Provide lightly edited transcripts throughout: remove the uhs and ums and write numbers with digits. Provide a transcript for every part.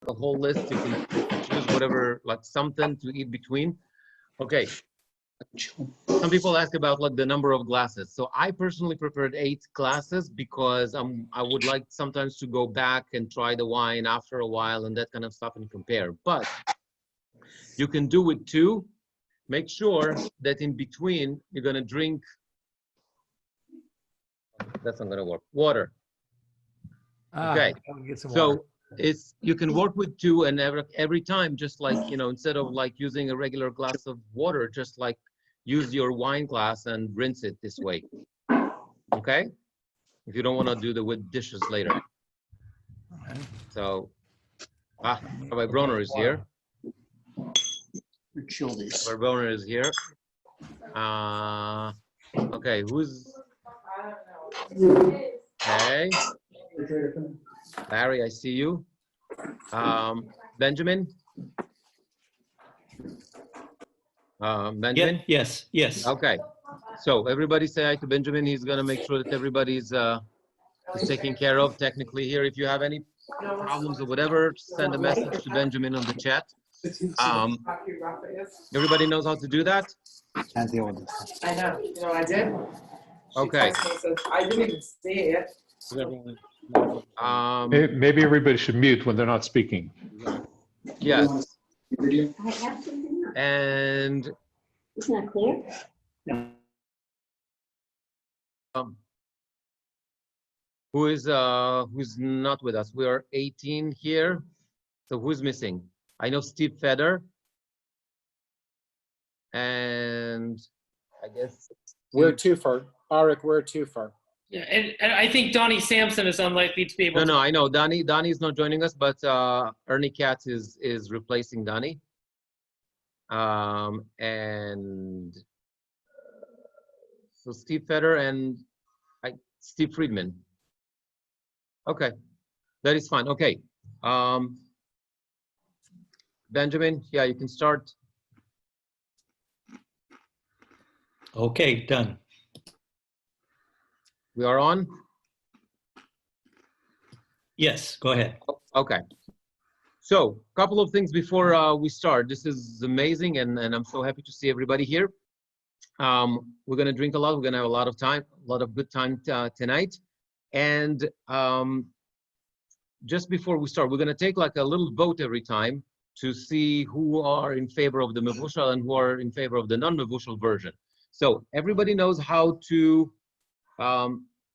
a whole list. You can choose whatever, like something to eat between. Okay. Some people ask about like the number of glasses. So I personally preferred 8 glasses because I would like sometimes to go back and try the wine after a while and that kind of stuff and compare. But you can do with 2. Make sure that in between you're gonna drink. That's not gonna work. Water. Okay. Get some So water. you can work with 2, and every time, just like, you know, instead of like using a regular glass of water, just like use your wine glass and rinse it this way. Okay? If you don't want to do the with dishes later. Okay. So, Rabbi Broner is here. Rabbi Broner is here. Okay, who's? Okay. Larry, I see you. Benjamin? Benjamin? Yes, yes. Okay. So everybody say hi to Benjamin. He's going to make sure that everybody's is taken care of technically here. If you have any problems or whatever, send a message to Benjamin on the chat. Everybody knows how to do that? I know. You know, I did. Okay. I didn't even see it. Maybe everybody should mute when they're not speaking. Yes. And Isn't that clear? who's not with us? We are 18 here. So who's missing? I know Steve Feder. And I guess We're 2 for Arik. We're 2 for. Yeah, and I think Donnie Sampson is unlikely to be able to. No, I know Donnie's not joining us, but Ernie Katz is replacing Donnie. And so Steve Feder and Steve Friedman. Okay, that is fine. Okay, Benjamin, yeah, you can start. Okay, done. We are on? Yes, go ahead. Okay. So, a couple of things before we start. This is amazing, and I'm so happy to see everybody here. We're going to drink a lot. We're going to have a lot of time, a lot of good time tonight. And just before we start, we're going to take like a little vote every time to see who are in favor of the mevushal and who are in favor of the non-mevushal version. So, everybody knows how to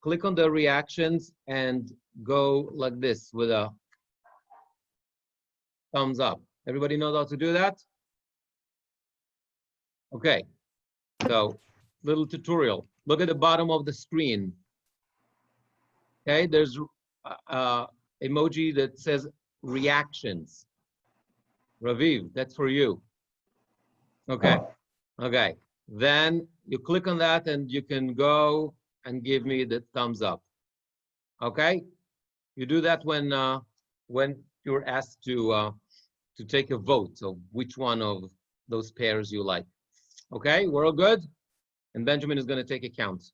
click on the reactions and go like this with a thumbs up. Everybody knows how to do that? Okay, so little tutorial. Look at the bottom of the screen. Okay, there's emoji that says reactions. Raviv, that's for you. Okay, okay. Then you click on that and you can go and give me the thumbs up. Okay, you do that when you're asked to take a vote of which one of those pairs you like. Okay, we're all good, and Benjamin is going to take a count.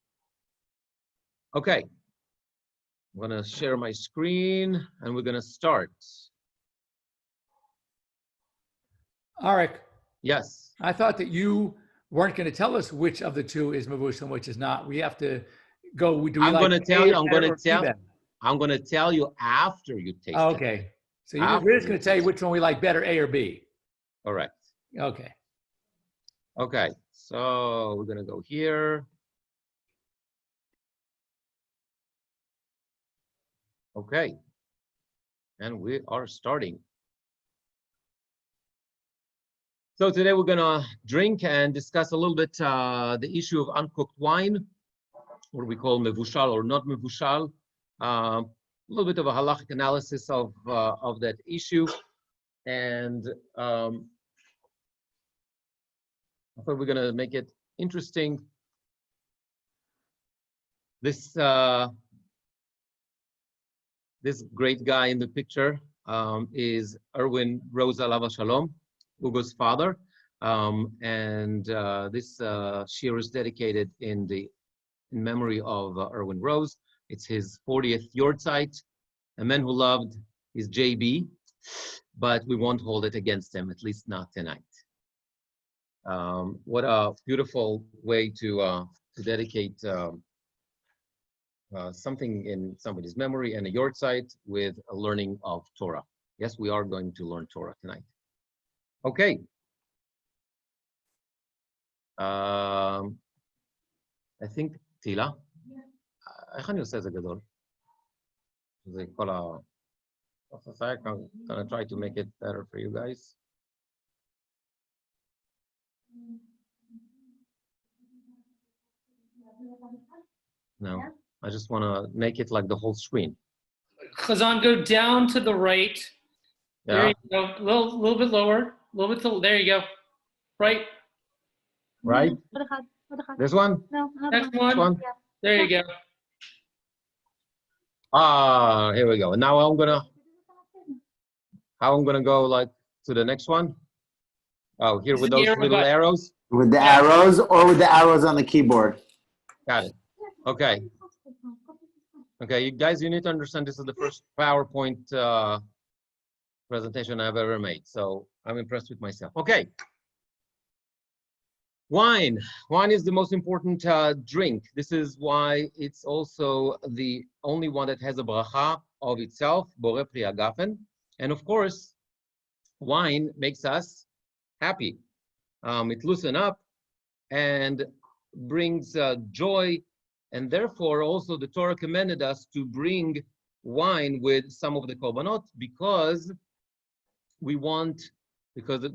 Okay, I'm going to share my screen and we're going to start. Arik. Yes. I thought that you weren't going to tell us which of the 2 is mevushal and which is not. We have to go. Do we I'm like going to tell you. I'm going to tell you after you taste it. Okay. So we're just going to tell you which one we like better, A or B. Correct. Okay. Okay. So we're going to go here. Okay. And we are starting. So today we're going to drink and discuss a little bit the issue of uncooked wine, what we call mevushal or not mevushal. A little bit of a halachic analysis of that issue, and I thought we're going to make it interesting. This this great guy in the picture is Erwin Rose Alava Shalom, Hugo's father, and this shir is dedicated in memory of Erwin Rose. It's his 40th yahrzeit. A man who loved his JB, but we won't hold it against them, at least not tonight. What a beautiful way to dedicate something in somebody's memory and a yortzeit with a learning of Torah. Yes, we are going to learn Torah tonight. Okay. I think Tila. איך אני עושה את זה גדול? זה כל ה... I'm gonna try to make it better for you guys. No, I just want to make it like the whole screen. Chazan, go down to the right. There Yeah, you go. A little bit lower. A little bit to, there you go. Right. right? This one? Next This one. one? There you go. Ah, here we go. Now I'm gonna go like to the next one. Oh, here with those little arrows. With the arrows or with the arrows on the keyboard? Got it. Okay. Okay, you guys, you need to understand this is the first PowerPoint presentation I've ever made, so I'm impressed with myself. Okay. Wine. Wine is the most important drink. This is why it's also the only one that has a bracha of itself, Bore Pri Hagafen. And of course, wine makes us happy. It loosens up and brings joy. And therefore, also the Torah commanded us to bring wine with some of the korbanot because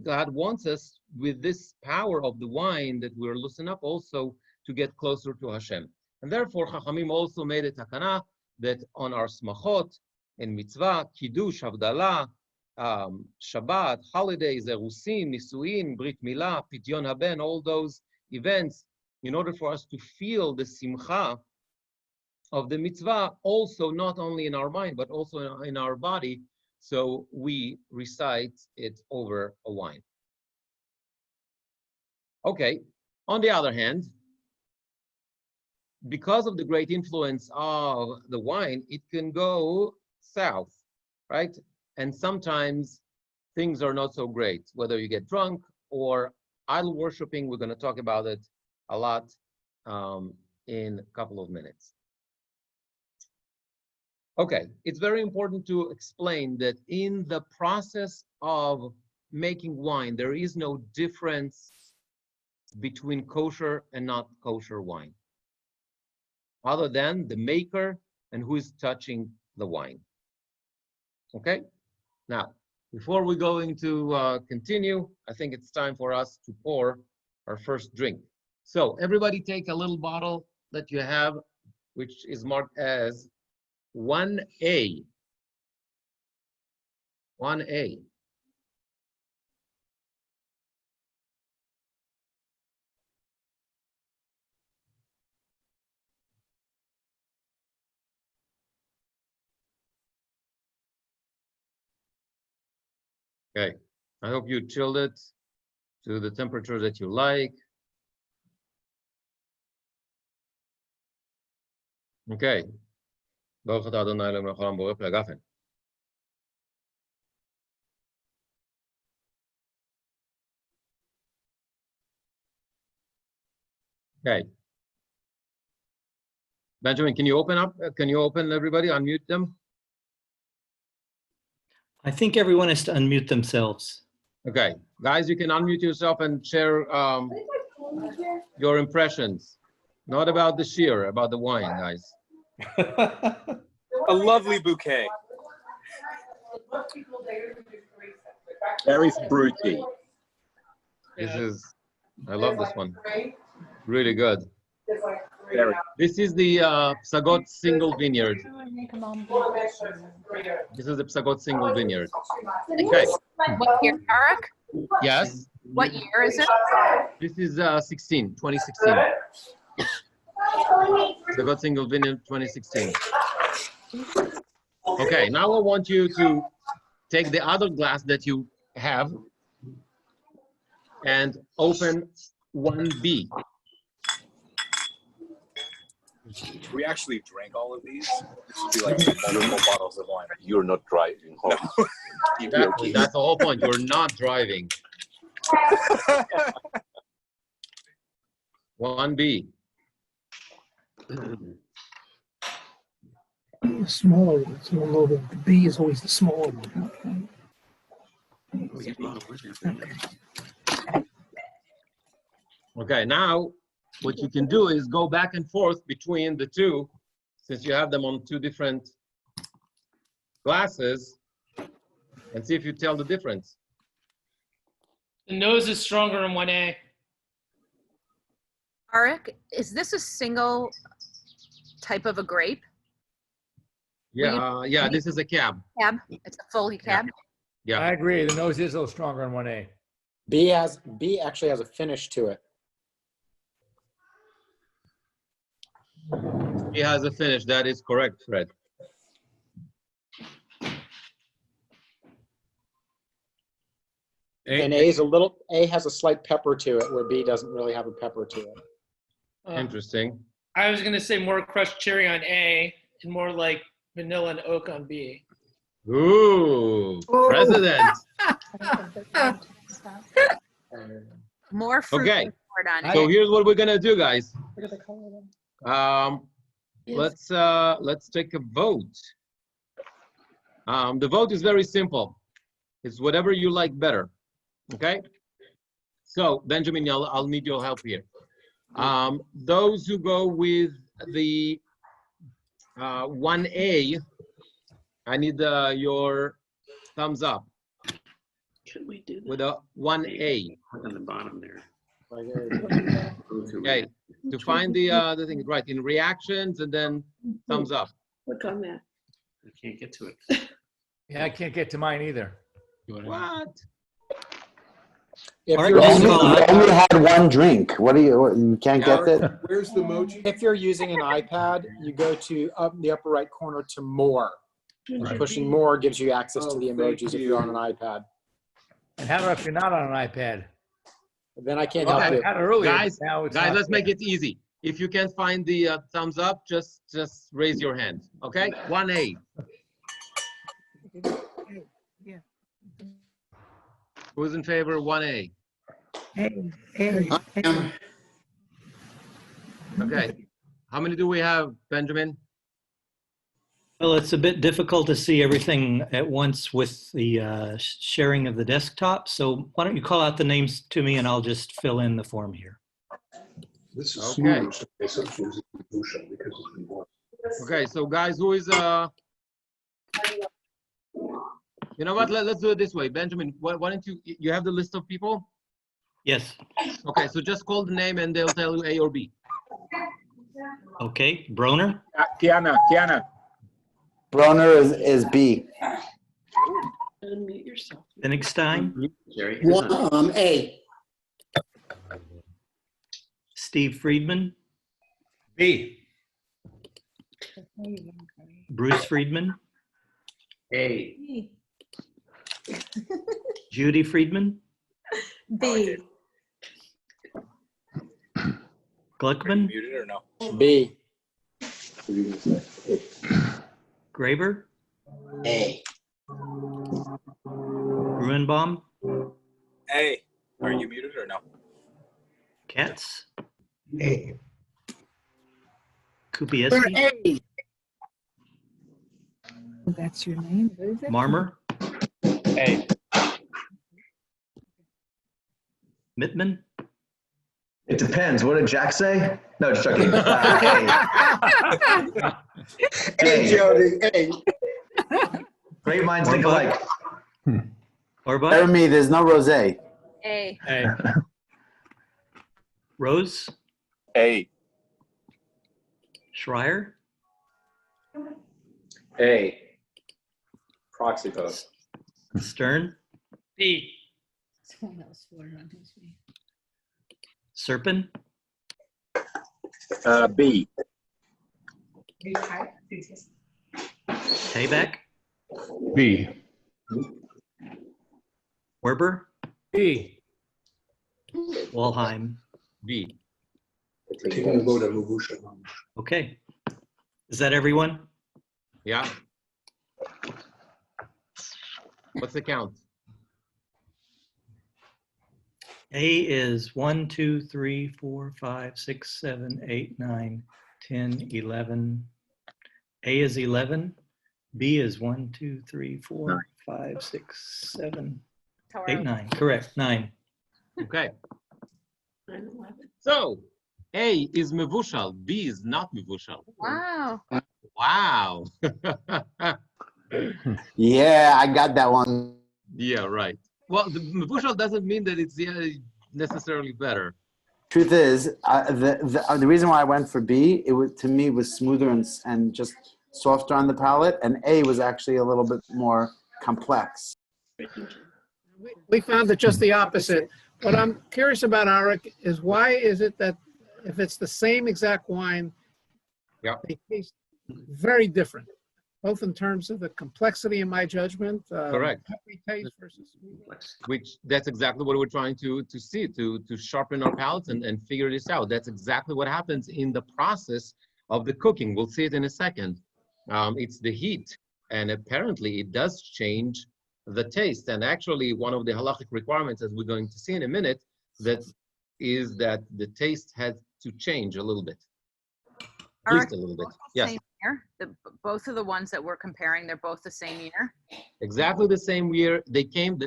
God wants us with this power of the wine that we're loosening up also to get closer to Hashem. And therefore, Chachamim also made a takana that on our smachot and mitzvah, kiddush, havdalah, Shabbat, holidays, erusim, nisuin, brit milah, pidyon haben, all those events, in order for us to feel the simcha of the mitzvah, also not only in our mind, but also in our body, so we recite it over a wine. Okay, on the other hand, because of the great influence of the wine, it can go south, right? And sometimes things are not so great, whether you get drunk or idol worshiping. We're going to talk about it a lot in a couple of minutes. Okay, it's very important to explain that in the process of making wine, there is no difference between kosher and not kosher wine, other than the maker and who is touching the wine. Okay, now, before we're going to continue, I think it's time for us to pour our first drink. So everybody take a little bottle that you have, which is marked as 1A. 1A. Okay, I hope you chilled it to the temperature that you like. Okay. Baruch atah Adonai Eloheinu melech haolam borei pri hagafen. Okay. Benjamin, can you open up? Can you open everybody? Unmute them. I think everyone has to unmute themselves. Okay, guys, you can unmute yourself and share your impressions. Not about the shear, about the wine, guys. A lovely bouquet. Very fruity. I love this one. Really good. Very. This is the Psagot single vineyard. This is the Psagot single vineyard. Okay. What year, Eric? Yes. What year is it? This is 2016. Psagot single vineyard 2016. Okay, now I want you to take the other glass that you have and open 1B. We actually drank all of these. This would be like multiple bottles of wine. You're not driving home. Exactly. That's the whole point. You're not driving. 1B. The smaller one, it's a little bit, the B is always the smaller one. Okay, now what you can do is go back and forth between the two, since you have them on two different glasses, and see if you tell the difference. The nose is stronger in 1A. Arik, is this a single type of a grape? Yeah, yeah, this is a cab. Cab? It's a full cab? Yeah. I agree. The nose is a little stronger in 1A. B actually has a finish to it. He has a finish. That is correct, Fred. And A has a slight pepper to it, where B doesn't really have a pepper to it. Interesting. I was going to say more crushed cherry on A and more like vanilla and oak on B. Ooh, president. More fruit Okay. poured on it. So here's what we're gonna do, guys. Let's take a vote. The vote is very simple. It's whatever you like better. Okay. So Benjamin, I'll need your help here. Those who go with the 1A, I need your thumbs up. Should we do that? With a 1A. Click on the bottom there. Okay, to find the thing, right, in reactions and then thumbs up. Click on that. I can't get to it. Yeah, I can't get to mine either. What? If All you're, right, You using, only had one drink. What do you can't get it? Where's the emoji? if you're using an iPad, you go to the upper right corner to more. And pushing more gives you access to the emojis if you're on an iPad. And how about if you're not on an iPad? Then I can't Okay. help I you. had it earlier. Guys, but now it's Guys, not let's make there. it easy. If you can't find the thumbs up, just raise your hand, okay? 1A. Who's in favor of 1A? Okay. How many do we have, Benjamin? Well, it's a bit difficult to see everything at once with the sharing of the desktop. So why don't you call out the names to me and I'll just fill in the form here. This is Okay. huge. It's because it's more. Okay, so guys, who is you know what? Let's do it this way. Benjamin, why don't you have the list of people? Yes. Okay, so just call the name and they'll tell you A or B. Okay. Broner, Kiana. Broner is B. Unmute yourself. Finigstein, Jerry. A. Steve Friedman, B. Bruce Friedman, A. Judy Friedman, B. Gluckman, Muted or no? B. Graber, A. Gruenbaum, A. Are you muted or no? Katz, A. Kupieski, That's your name, what is it? Marmer, A. Mittman, It depends. What did Jack say? No, just joking. Hey, Jody. Hey. Great minds think alike. Orbach, Jeremy, there's no rosé. A. Hey. Rose, A. Schreier, A. Proxy vote. Stern, B. Serpin, B. Tayback, B. Werber, B. Walheim. B. Taking a vote on Mabusha. Okay. Is that everyone? Yeah. What's the count? A is 1, 2, 3, 4, 5, 6, 7, 8, 9, 10, 11. A is 11. B is 1, 2, 3, 4, 5, 6, 7, 8, 9. Correct, 9. Okay. 9, 11. So A is mevushal, B is not mevushal. Wow. Wow. Yeah, I got that one. Yeah, right. Well, the mevushal doesn't mean that it's necessarily better. Truth is, the reason why I went for B, it was, to me, was smoother and just softer on the palate, and A was actually a little bit more complex. We found it just the opposite. What I'm curious about, Arik, is why is it that if it's the same exact wine, Yeah. they taste very different, both in terms of the complexity, in my judgment. Correct. Peppery taste versus sweet. Which that's exactly what we're trying to see, to sharpen our palates and figure this out. That's exactly what happens in the process of the cooking. We'll see it in a second. It's the heat, and apparently it does change the taste. And actually, one of the halachic requirements, as we're going to see in a minute, that is that the taste has to change a little bit, at least a little bit. Yes. Same year. Both of the ones that we're comparing, they're both the same year. Exactly the same year. It came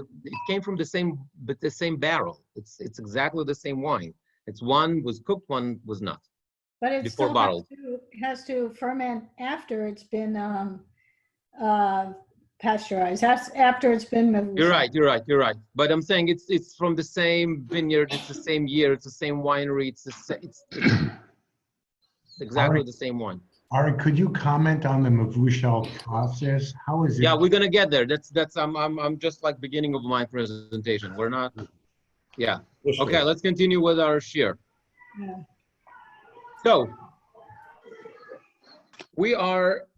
from the same barrel. It's exactly the same wine. It's one was cooked, one was not. But it Before still bottled. has to ferment after it's been pasteurized. That's after it's been. You're right. But I'm saying it's from the same vineyard. It's the same year. It's the same winery. It's exactly the same wine. Ari, could you comment on the Mavushal process? How is it? Yeah, we're gonna get there. I'm just like beginning of my presentation. We're not. Yeah. Okay, let's continue with our shir. Yeah. So we are.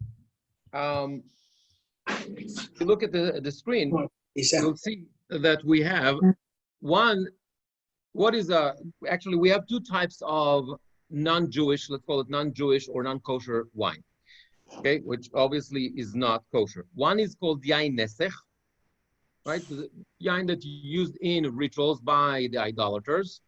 If you look at the screen, you'll see that we have one. What is actually we have two types of non-Jewish, let's call it non-Jewish or non-kosher wine, okay, which obviously is not kosher. One is called yain nesech, right? The yain that used in rituals by the idolaters,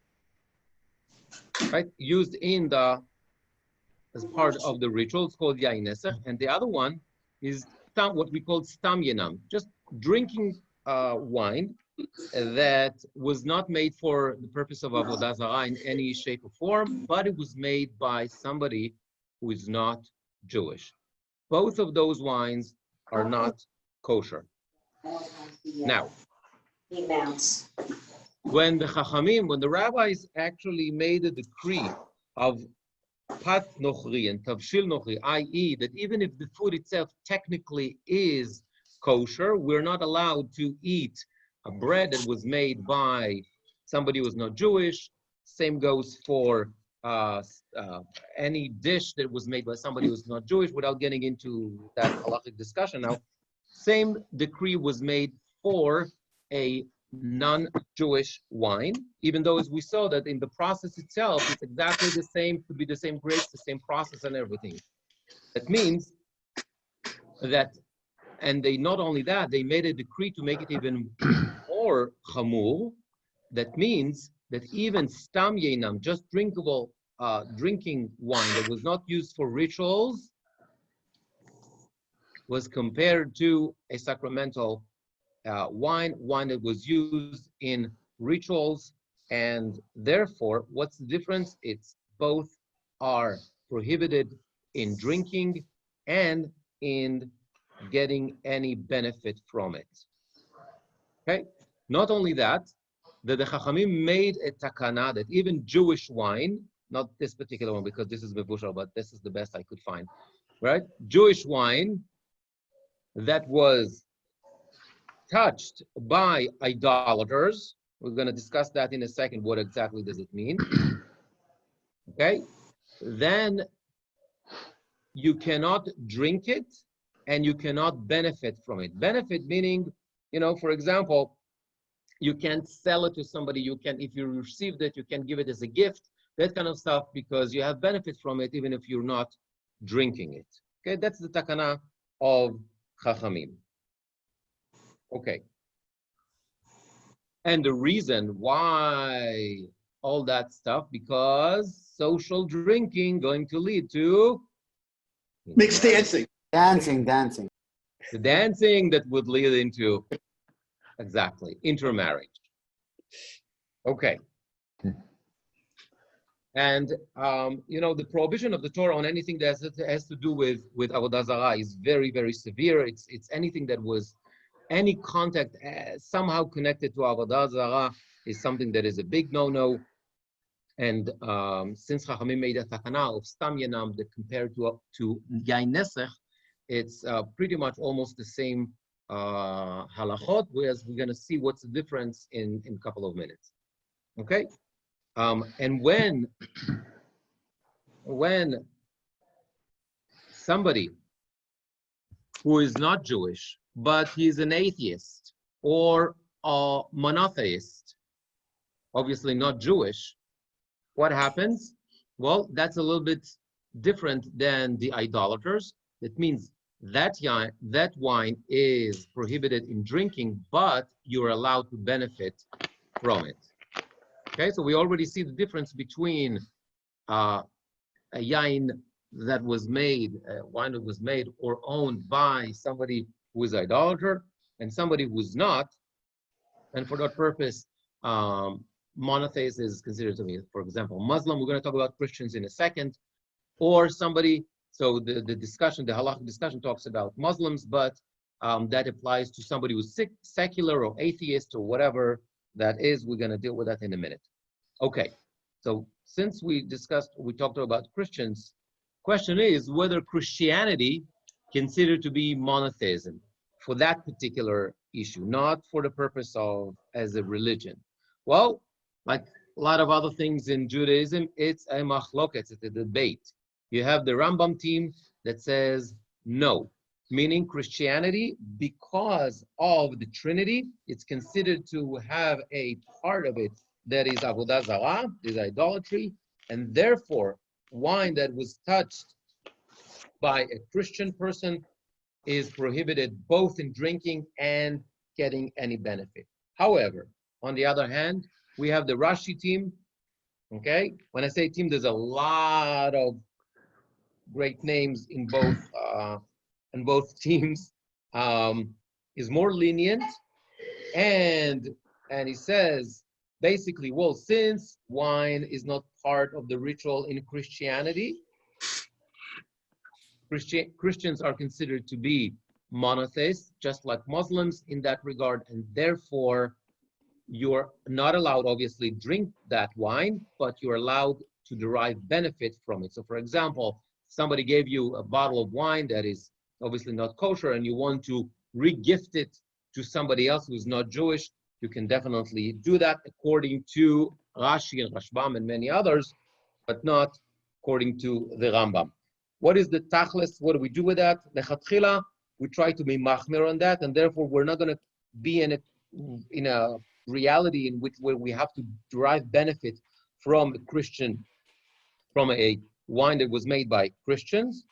right? Used in as part of the ritual, it's called yain nesech, and the other one is what we call stam yenam, just drinking wine that was not made for the purpose of avodah zarah in any shape or form, but it was made by somebody who is not Jewish. Both of those wines are not kosher. Now, when the rabbis actually made a decree of pat nochri and tavshil nochri, i.e. that even if the food itself technically is kosher, we're not allowed to eat a bread that was made by somebody who was not Jewish. Same goes for any dish that was made by somebody who was not Jewish, without getting into that halachic discussion now. Same decree was made for a non-Jewish wine, even though as we saw that in the process itself, it's exactly the same, to be the same grapes, the same process and everything. That means that, and they not only that, they made a decree to make it even more chamur. That means that even stam yenam, just drinkable drinking wine that was not used for rituals, was compared to a sacramental wine that was used in rituals. And therefore, what's the difference? It's both are prohibited in drinking and in getting any benefit from it. Okay. Not only that, the Chachamim made a takana that even Jewish wine, not this particular one because this is mevushal, but this is the best I could find, right? Jewish wine that was touched by idolaters. We're going to discuss that in a second. What exactly does it mean? Okay. Then you cannot drink it and you cannot benefit from it. Benefit meaning, for example, you can't sell it to somebody. You can, if you received it, you can give it as a gift, that kind of stuff, because you have benefit from it, even if you're not drinking it. Okay, that's the takana of Chachamim. Okay. And the reason why all that stuff, because social drinking going to lead to Mixed dancing. Dancing. the dancing that would lead into exactly intermarriage. Okay. And the prohibition of the Torah on anything that has to do with avodah zarah is very, very severe. It's anything that was any contact somehow connected to avodah zarah is something that is a big no-no. And since Chachamim made a takana of stam yanam that compared to yain nesech, it's pretty much almost the same halachot. Whereas we're going to see what's the difference in a couple of minutes. Okay. And when somebody who is not Jewish, but he's an atheist or a monotheist, obviously not Jewish, what happens? Well, that's a little bit different than the idolaters. That means that wine is prohibited in drinking, but you're allowed to benefit from it. Okay, so we already see the difference between a yain that was made, wine that was made or owned by somebody who is idolater and somebody who's not. And for that purpose, monotheist is considered to be, for example, Muslim. We're going to talk about Christians in a second, or somebody. So the discussion, the halakhic discussion, talks about Muslims, but that applies to somebody who's secular or atheist or whatever that is. We're going to deal with that in a minute. Okay. So since we talked about Christians, question is whether Christianity considered to be monotheism for that particular issue, not for the purpose of as a religion. Well, like a lot of other things in Judaism, it's a machloket, it's a debate. You have the Rambam team that says no, meaning Christianity, because of the Trinity, it's considered to have a part of it that is avodah zarah, is idolatry, and therefore wine that was touched by a Christian person is prohibited both in drinking and getting any benefit. However, on the other hand, we have the Rashi team. Okay, when I say team, there's a lot of great names in both teams. Is more lenient, and he says basically, well, since wine is not part of the ritual in Christianity, Christians are considered to be monotheists, just like Muslims in that regard, and therefore you're not allowed, obviously, drink that wine, but you're allowed to derive benefit from it. So, for example, somebody gave you a bottle of wine that is obviously not kosher, and you want to re-gift it to somebody else who's not Jewish, you can definitely do that according to Rashi and Rashbam and many others, but not according to the Rambam. What is the tachlis? What do we do with that? Lechatchila, we try to be machmir on that, and therefore we're not going to be in a reality in which where we have to derive benefit from a wine that was made by Christians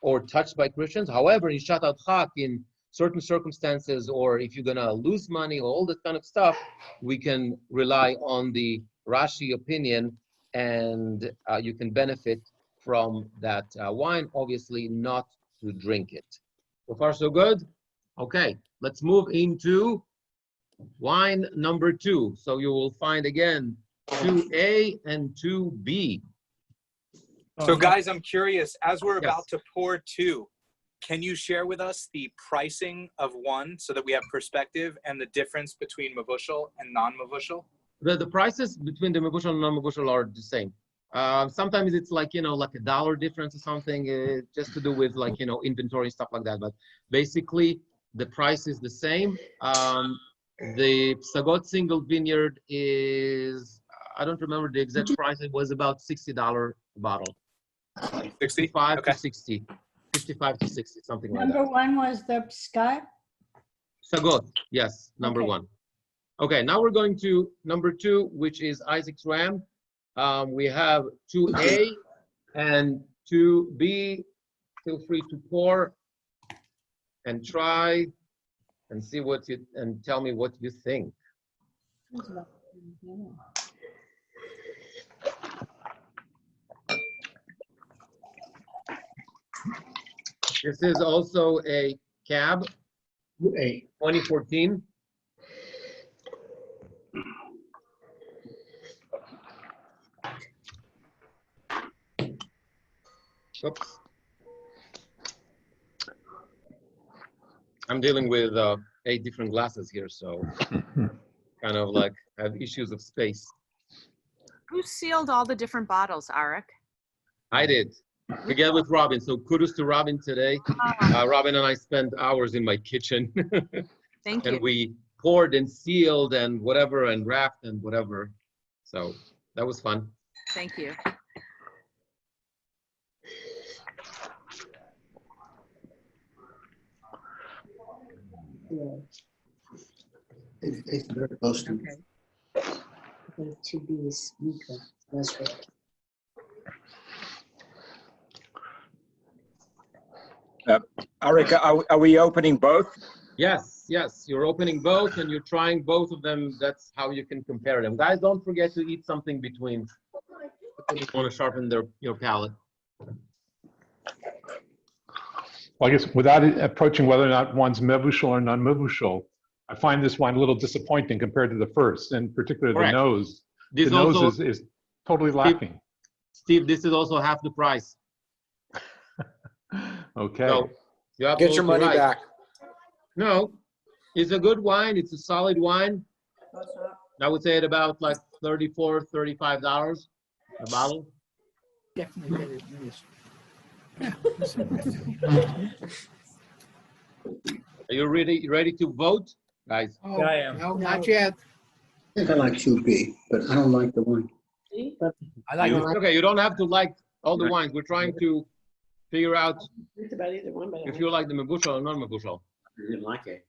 or touched by Christians. However, in Shatat Chak, in certain circumstances, or if you're going to lose money or all that kind of stuff, we can rely on the Rashi opinion, and you can benefit from that wine, obviously not to drink it. So far, so good? Okay, let's move into wine number 2. So you will find again 2A and 2B. So guys, I'm curious, as we're Yes. about to pour 2, can you share with us the pricing of one so that we have perspective and the difference between mavushal and non-mavushal? The prices between the mavushal and non-mavushal are the same. Sometimes it's like, like $1 difference or something, just to do with like, inventory, stuff like that. But basically, the price is the same. The Psagot single vineyard is, I don't remember the exact price. It was about $60 a bottle. 60? 55 Okay. to 60. 55 to 60, something like Number that. one was the Scott. Psagot, yes, number Okay. 1. Okay, now we're going to number 2, which is Isaac's Ram. We have 2A and 2B. Feel free to pour and try. and see what you, and tell me what you think. This is also a cab, A. 2014. Oops. I'm dealing with 8 different glasses here, so kind of like have issues of space. Who sealed all the different bottles, Arik? I did, together with Robin. So kudos to Robin today. Robin and I spent hours in my kitchen. Thank And you. we poured and sealed and whatever and wrapped and whatever. So that was fun. Thank you. It's very close to. To be a speaker. That's right. Arik, are we opening both? Yes, yes, you're opening both and you're trying both of them. That's how you can compare them. Guys, don't forget to eat something between. You want to sharpen your palate. Well, I guess without approaching whether or not one's mevushal or non-mevushal, I find this wine a little disappointing compared to the first, and particularly Correct. the nose. This The nose also, is totally lacking. Steve, this is also half the price. Okay. So you're Get your absolutely money right. back. No, it's a good wine. It's a solid wine. I would say at about like $34, $35 a bottle. Definitely get it. Are you ready to vote, guys? Oh, Yeah, I am. no, not yet. I think I like 2B, but I don't like the one. I like it. Okay, you don't have to like all the wines. We're trying to figure out It's about either one, but if you like the mebushal or non-mebushal. I didn't like it.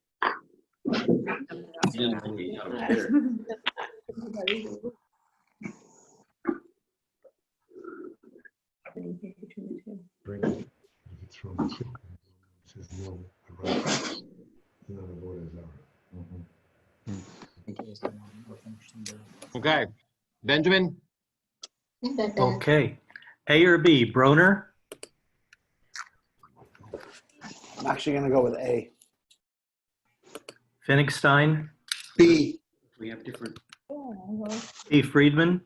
Okay, Benjamin? Okay. A or B, Broner? I'm actually going to go with A. Pfennigstein? B. We have different. B. Friedman?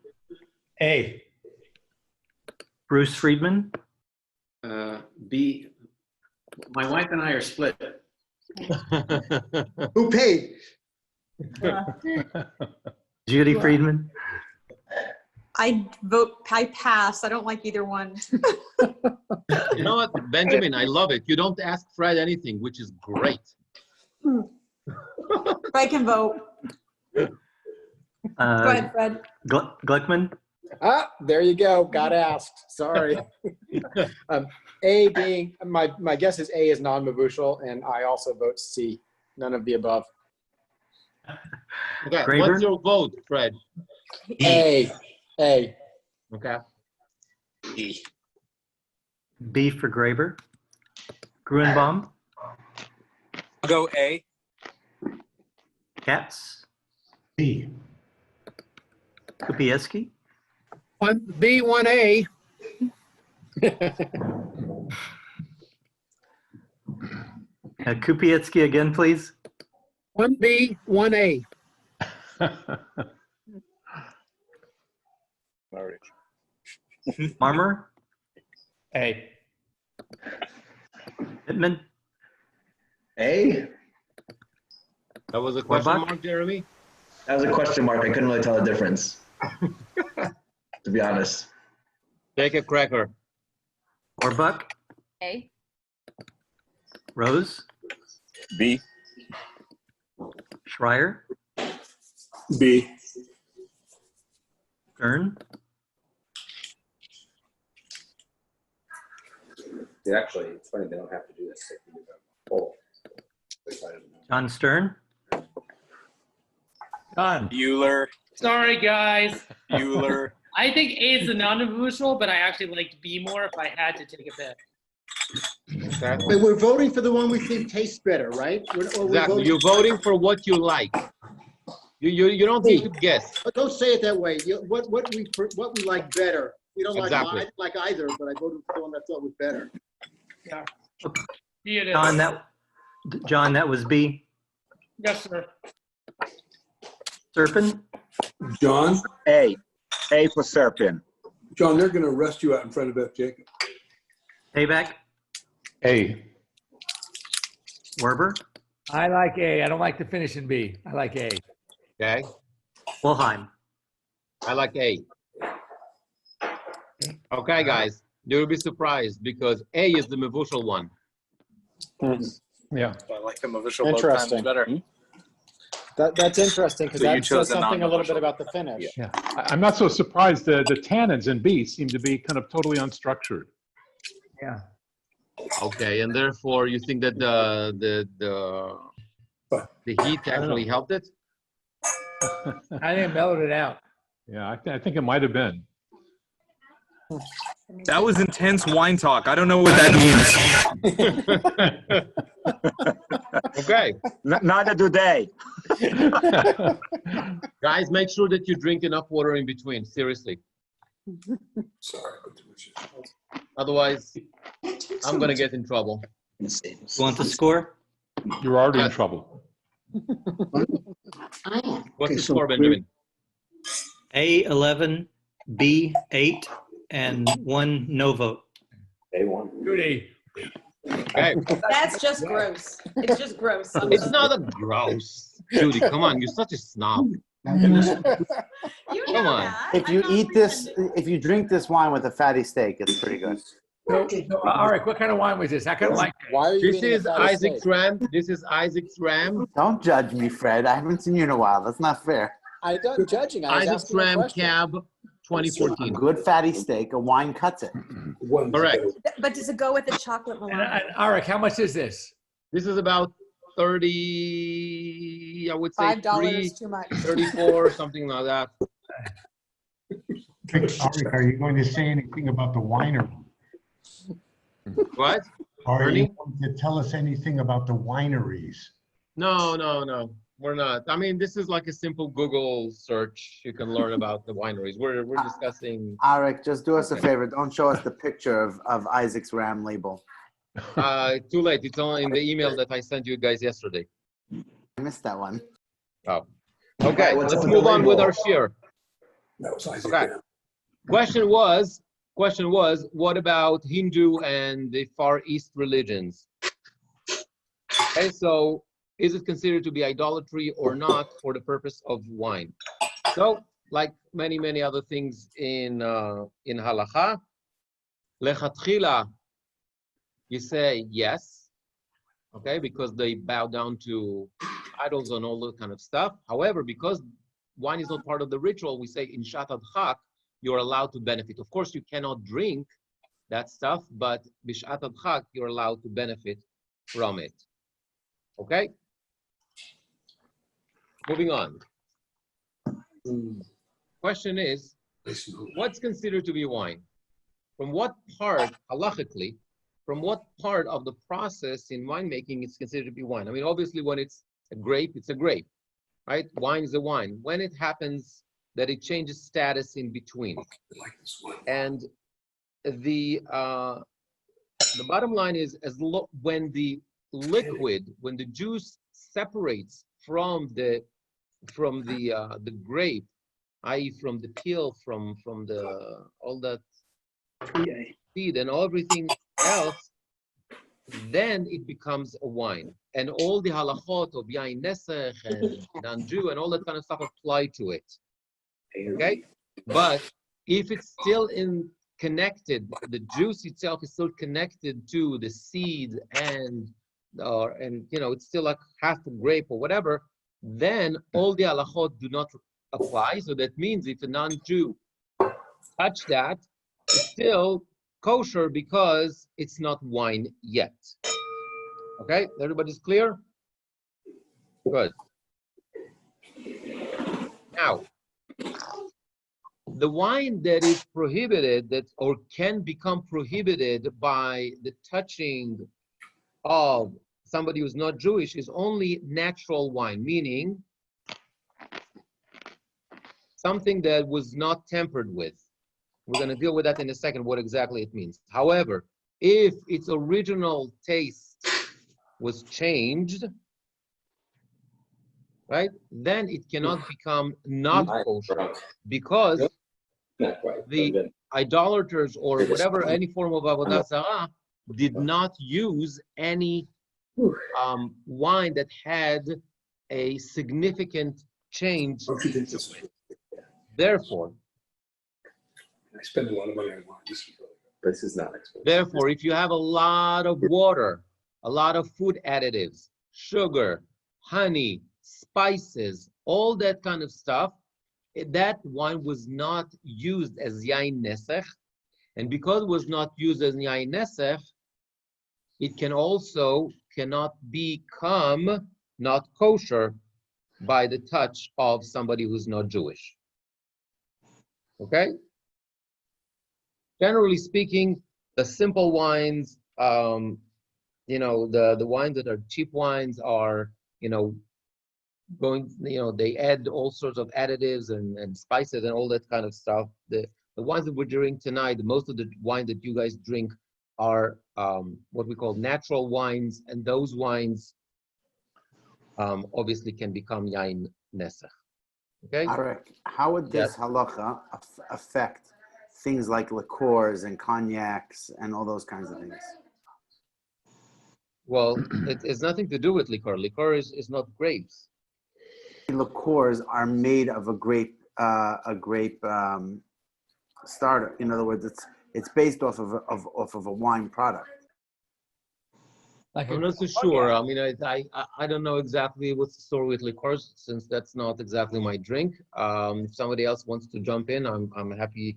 A. Bruce Friedman? B. My wife and I are split. Who paid? Judy Friedman? I pass. I don't like either one. You know what, Benjamin, I love it. You don't ask Fred anything, which is great. Fred can vote. Go ahead, Fred. Gluckman? Ah, there you go. Got asked. Sorry. A being, my guess is A is non-mevushal, and I also vote C. None of the above. Okay, Graber? what's your vote, Fred? A. A. Okay. E. B for Graber? Gruenbaum? I'll go A. Katz? B. Kupieski? 1B, 1A. Kupieski again, please. 1B, 1A. Marmer? A. Pittman? A? That was a question Orbach? mark, Jeremy? That was a question mark. I couldn't really tell the difference, to be honest. Take a cracker. Orbuck? A. Rose? B. Schreier? B. Stern? Actually, it's funny they don't have to do this. John Stern? Done. Bueller. Sorry, guys. Bueller. I think A is the non-negotiable, but I actually liked B more if I had to take a pick. Okay? But we're voting for the one we think tastes better, right? Or we're Exactly. voting- You're voting for what you like. You don't need to guess. But don't say it that way. What we like better. We don't Exactly. like either, but I voted for the one I thought was better. Yeah. B it is. John, that was B. Yes, sir. Serpent? John, A for Serpent. John, they're going to arrest you out in front of Beth Jacob. Payback? A. Werber? I like A. I don't like the finish in B. I like A. Okay? Wilhelm? I like A. Okay, guys. You'll be surprised because A is the mevushal one. Yeah. I like the Mavushal both times Interesting. better. That's interesting because So you that chose says a something a little bit non-negotiable. about the finish. Yeah. I'm not so surprised. The tannins in B seem to be kind of totally unstructured. Yeah. Okay, and therefore you think that the heat actually helped it? I think it mellowed it out. Yeah, I think it might have been. That was intense wine talk. I don't know what that means. Okay. Neither do they. Guys, make sure that you drink enough water in between, seriously. Sorry. Otherwise, I'm going to get in trouble. You want the score? You're already in trouble. What's the score, Benjamin? A, 11, B, 8, and 1 no vote. A1. Judy. Okay. That's just gross. It's just gross. It's not a gross. Judy, come on, you're such a snob. You know Come on. that. If you eat this, if you drink this wine with a fatty steak, it's pretty good. So, Arik, what kind of wine was this? I kind of like it. Why are you This eating a is fatty Isaac's steak? ram. This is Isaac's ram. Don't judge me, Fred. I haven't seen you in a while. That's not fair. I don't judging. I was Isaac's asking a ram question. cab A 2014. good fatty steak, a wine cuts it. Correct. But does it go with the chocolate And, melange? Arik, how much is this? This is about 30, I would say $5 too much. 34, something like that. Arik, are you going to say anything about the winery? What? Are Ernie? you going to tell us anything about the wineries? No, we're not. I mean, this is like a simple Google search. You can learn about the wineries. We're discussing. Arik, just do us a favor. Don't show us the picture of Isaac's ram label. Too late. It's only in the email that I sent you guys yesterday. I missed that one. Oh. Okay, What's let's up with move the on with label? our share. That was Isaac. Okay. Question was, what about Hindu and the Far East religions? Okay, so is it considered to be idolatry or not for the purpose of wine? So, like many other things in halacha, lechatchila, you say yes, okay, because they bow down to idols and all that kind of stuff. However, because wine is not part of the ritual, we say in Shat Adchak, you're allowed to benefit. Of course, you cannot drink that stuff, but Bishat Adchak, you're allowed to benefit from it. Okay? Moving on. Question is, what's considered to be wine? From what part, halachically, from what part of the process in winemaking is considered to be wine? I mean, obviously, when it's a grape, right? Wine is a wine. When it happens that it changes status in between. And the bottom line is, when the liquid, when the juice separates from the grape, i.e., from the peel, from the all that seed and everything else, then it becomes a wine. And all the halachot of yain nesach and nanju and all that kind of stuff apply to it. Okay, but if it's still connected, the juice itself is still connected to the seed and it's still like half a grape or whatever, then all the halachot do not apply. So that means if a non-Jew touch that, it's still kosher because it's not wine yet. Okay, everybody's clear? Good. Now, the wine that is prohibited, or can become prohibited by the touching of somebody who's not Jewish is only natural wine, meaning something that was not tempered with. We're going to deal with that in a second, what exactly it means. However, if its original taste was changed, right, then it cannot become not kosher because the idolaters or whatever, any form of avodah zarah, did not use any wine that had a significant change. Therefore, I spend a lot of money on wine. This is not expensive. therefore, if you have a lot of water, a lot of food additives, sugar, honey, spices, all that kind of stuff, that wine was not used as yain nesech, and because it was not used as yain nesech, it cannot become not kosher by the touch of somebody who's not Jewish. Okay? Generally speaking, the simple wines, the wines that are cheap wines are, they add all sorts of additives and spices and all that kind of stuff. The wines that we're drinking tonight, most of the wine that you guys drink are what we call natural wines, and those wines obviously can become yain nesech. Okay? Arik, how would this halacha affect things like liqueurs and cognacs and all those kinds of things? Well, it has nothing to do with liqueur. Liqueur is not grapes. Liqueurs are made of a grape starter. In other words, it's based off of a wine product. I'm not so sure. I mean, I don't know exactly what's the story with liqueurs, since that's not exactly my drink. If somebody else wants to jump in, I'm happy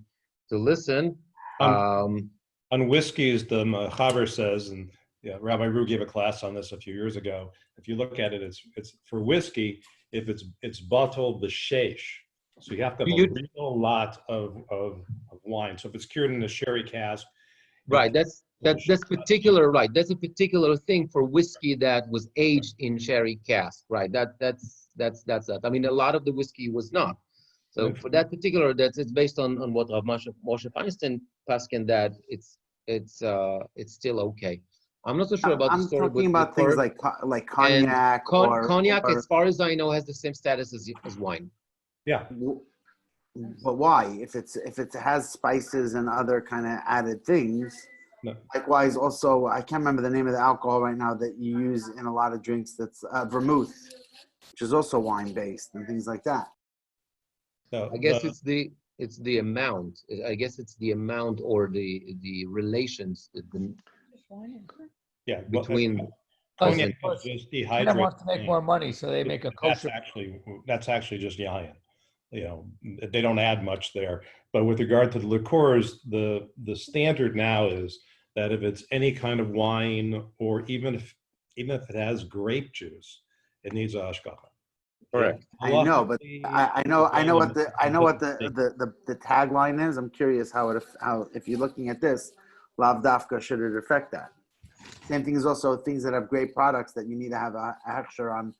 to listen. On whiskeys, the Chaber says, and Rabbi Rue gave a class on this a few years ago. If you look at it, it's for whiskey. If it's bottled b'sheish, so you have to have a real lot of wine. So if it's cured in a sherry cask, right? That's particular, right? That's a particular thing for whiskey that was aged in sherry cask, right? That's that. I mean, a lot of the whiskey was not. So for that particular, it's based on what Rav Moshe Feinstein paskin, that it's still okay. I'm not so sure about the story. I'm talking about things like cognac cognac, or, as far as I know, has the same status as wine. Yeah. But why? If it has spices and other kind of added things. No. Likewise, also, I can't remember the name of the alcohol right now that you use in a lot of drinks. That's vermouth, which is also wine based and things like that. So I guess it's the amount. I guess it's the amount or the relations between. Cognac is just dehydrated. Everyone wants to make more money, so they make a kosher. That's actually just yayin. They don't add much there. But with regard to the liqueurs, the standard now is that if it's any kind of wine, or even if it has grape juice, it needs a hashgacha. Correct. I know, but I know what the tagline is. I'm curious how if you're looking at this, lav dafka, should it affect that? Same thing is also things that have great products that you need to have a hechsher on,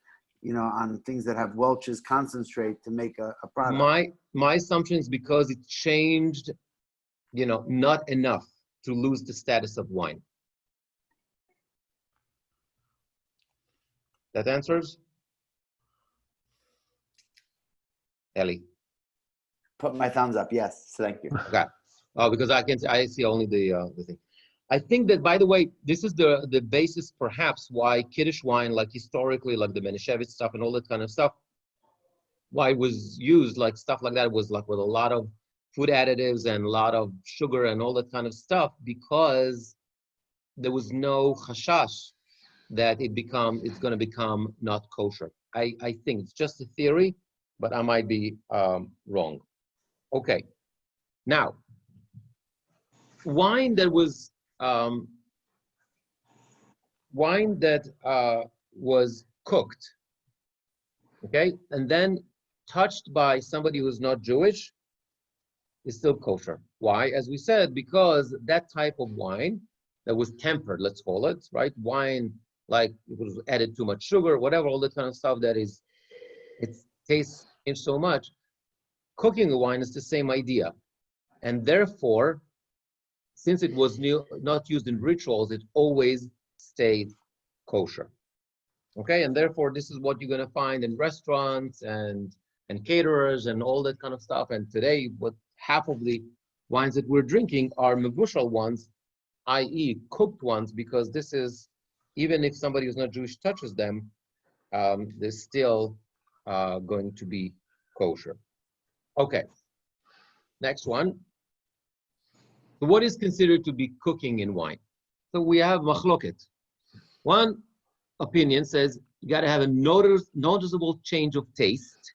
on things that have Welch's concentrate to make a product. My assumption is because it changed, not enough to lose the status of wine. That answers? Ellie. Put my thumbs up. Yes, thank you. Okay. Because I see only the thing. I think that, by the way, this is the basis perhaps why Kiddush wine, like historically, like the Menashevitz stuff and all that kind of stuff, why it was used, like stuff like that, was like with a lot of food additives and a lot of sugar and all that kind of stuff, because there was no chashash that it's going to become not kosher. I think it's just a theory, but I might be wrong. Okay. Now, wine that was cooked, okay, and then touched by somebody who's not Jewish, is still kosher. Why? As we said, because that type of wine that was tempered, let's call it, right? Wine, like it was added too much sugar, whatever, all that kind of stuff that is, it tastes changed so much. Cooking a wine is the same idea. And therefore, since it was not used in rituals, it always stayed kosher. Okay, and therefore this is what you're going to find in restaurants and caterers and all that kind of stuff. And today, what half of the wines that we're drinking are mevushal ones, i.e. cooked ones, because this is, even if somebody who's not Jewish touches them, they're still going to be kosher. Okay, next one. So what is considered to be cooking in wine? So we have machloket. One opinion says you got to have a noticeable change of taste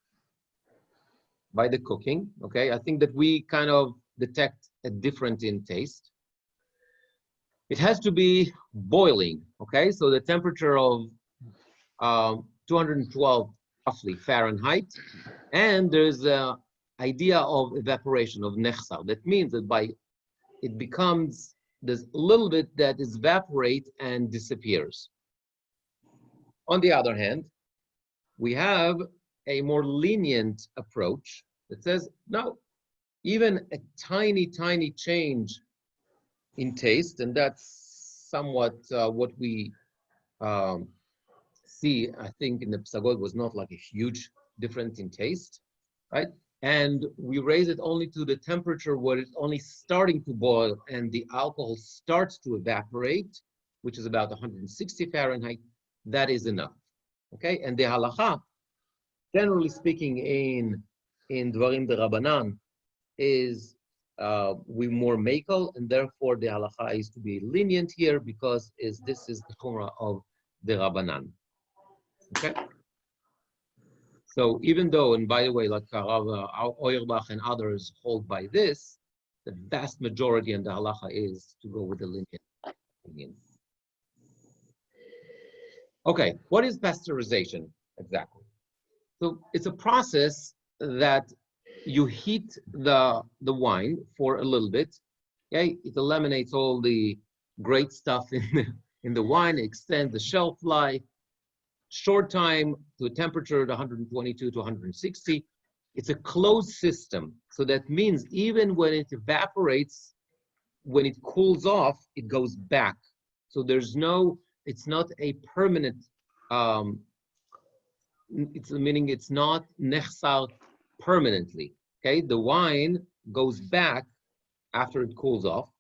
by the cooking. Okay, I think that we kind of detect a difference in taste. It has to be boiling. Okay, so the temperature of 212 roughly Fahrenheit, and there's a idea of evaporation of nechsar. That means that by it becomes, there's a little bit that is evaporate and disappears. On the other hand, we have a more lenient approach that says, no, even a tiny, tiny change in taste, and that's somewhat what we see, I think in the psagot was not like a huge difference in taste, right? And we raise it only to the temperature where it's only starting to boil and the alcohol starts to evaporate, which is about 160 Fahrenheit. That is enough, okay? And the halacha, generally speaking, in Dvarim D'Rabanan, is we more makel, and therefore the halacha is to be lenient here because this is the chumrah of the Rabbanan. Okay. So even though, and by the way, like Rav Auerbach and others hold by this, the vast majority in the halacha is to go with the lenient opinion. Okay, what is pasteurization exactly? So it's a process that you heat the wine for a little bit. Okay, it eliminates all the great stuff in the wine, it extends the shelf life, short time to a temperature of 122 to 160. It's a closed system. So that means even when it evaporates, when it cools off, it goes back. So there's no, it's not a permanent, meaning it's not nechsar permanently. Okay, the wine goes back after it cools off.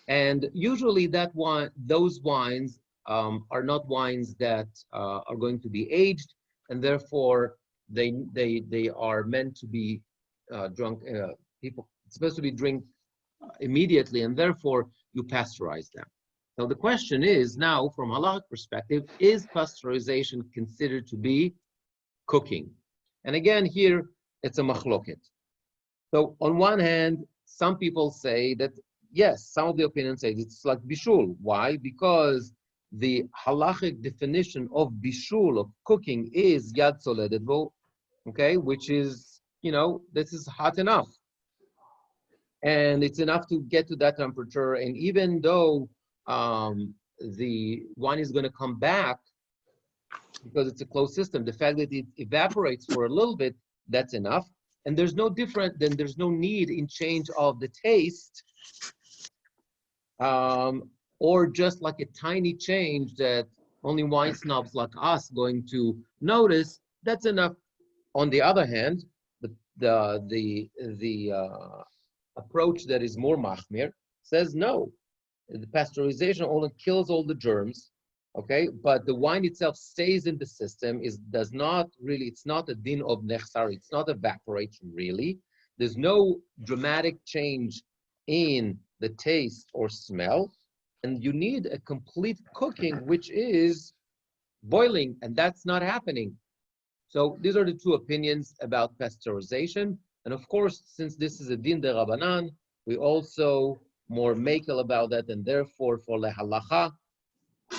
And usually that wine, those wines are not wines that are going to be aged, and therefore they are meant to be drunk. People it's supposed to be drink immediately, and therefore you pasteurize them. So the question is now, from halachic perspective, is pasteurization considered to be cooking? And again, here it's a machloket. So on one hand, some people say that yes, some of the opinions say it's like bishul. Why? Because the halachic definition of bishul, of cooking, is yad soledet bo, okay, which is, this is hot enough. And it's enough to get to that temperature. And even though the wine is going to come back, because it's a closed system, the fact that it evaporates for a little bit, that's enough. And there's no there's no need in change of the taste, or just like a tiny change that only wine snobs like us going to notice. That's enough. On the other hand, the approach that is more machmir says no. The pasteurization only kills all the germs, okay? But the wine itself stays in the system. It's not a din of nechsar. It's not evaporation really. There's no dramatic change in the taste or smell, and you need a complete cooking, which is boiling, and that's not happening. So these are the two opinions about pasteurization. And of course, since this is a din de Rabbanan, we also more makel about that, and therefore for the halacha,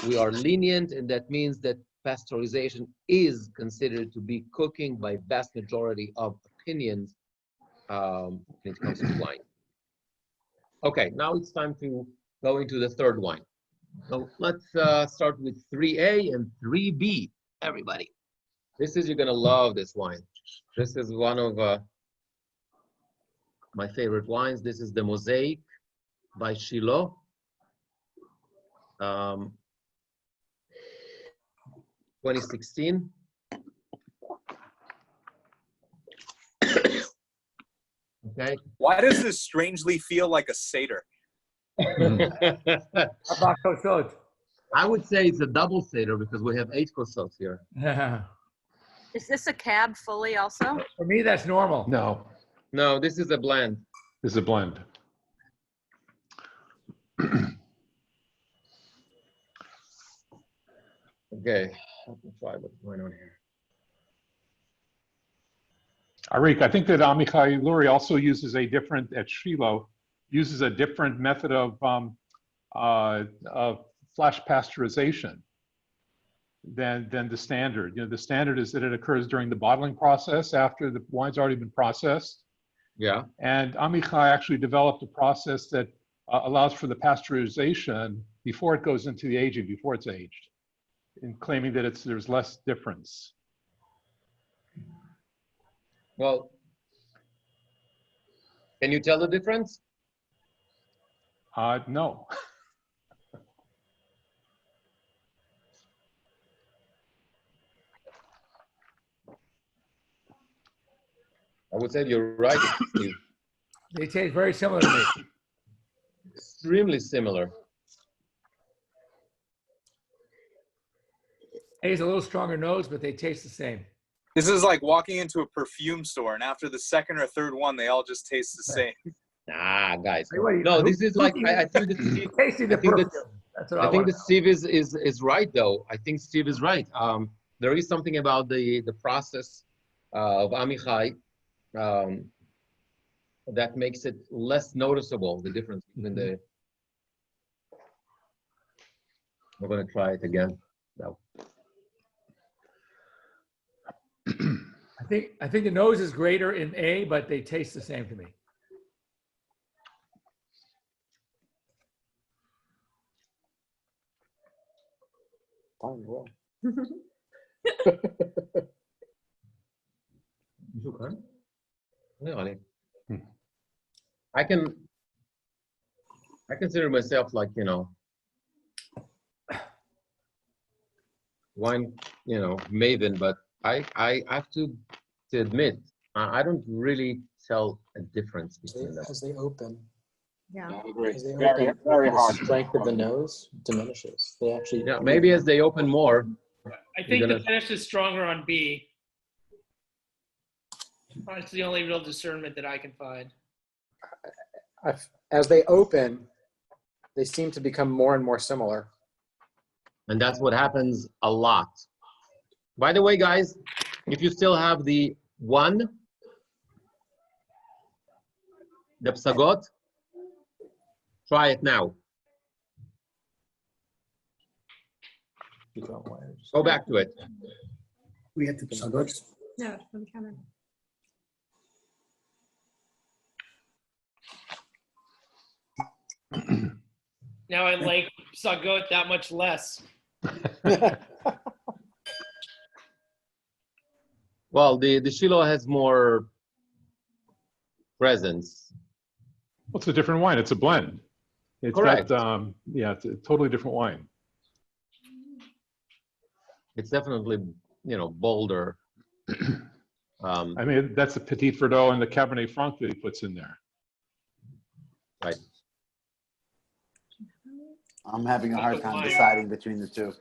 we are lenient, and that means that pasteurization is considered to be cooking by vast majority of opinions when it comes to wine. Okay, now it's time to go into the third wine. So let's start with 3A and 3B, everybody. You're gonna love this wine. This is one of my favorite wines. This is the Mosaic by Shiloh. 2016. Okay. Why does this strangely feel like a Seder? I would say it's a double Seder because we have 8 kosos here. Is this a cab fully also? For me, that's normal. No, No, this is a blend. this is a blend. Okay, let me try what's going on here. Arik, I think that Amichai Lurie also uses a different, at Shiloh, uses a different method of flash pasteurization than the standard. You know, the standard is that it occurs during the bottling process after the wine's already been processed. Yeah. And Amichai actually developed a process that allows for the pasteurization before it goes into the aging, before it's aged, in claiming that there's less difference. Well, can you tell the difference? No. I would say you're right, Steve. They taste very similar to me. Extremely similar. A is a little stronger nose, but they taste the same. This is like walking into a perfume store, and after the second or third one, they all just taste the same. Nah, guys. Hey, wait, No, who- this is like I think that Steve, Tasting the I think perfume. that, That's what I think want that Steve is right though. I think Steve is right. There is something about the process of Amichai that makes it less noticeable, the difference between the. We're gonna try it again. No. I think the nose is greater in A, but they taste the same to me. Fine, well. I consider myself like, wine, maven, but I have to admit, I don't really tell a difference between them. As they open, Yeah. as they Very- open, very the hard. strength of the nose diminishes. They actually. Yeah, maybe as they open more. I think You're the gonna- finish is stronger on B. That's the only real discernment that I can find. As they open, they seem to become more and more similar. And that's what happens a lot. By the way, guys, if you still have the psagot, try it now. Go back to it. We have the psagot. No, from the camera. Now I like Sagot that much less. Well, the Shiloh has more presence. Well, it's a different wine. It's a blend. It's Correct. got, it's a totally different wine. It's definitely, bolder. I mean, that's the Petit Verdot and the Cabernet Franc that he puts in there. Right. I'm having a hard time deciding between the two.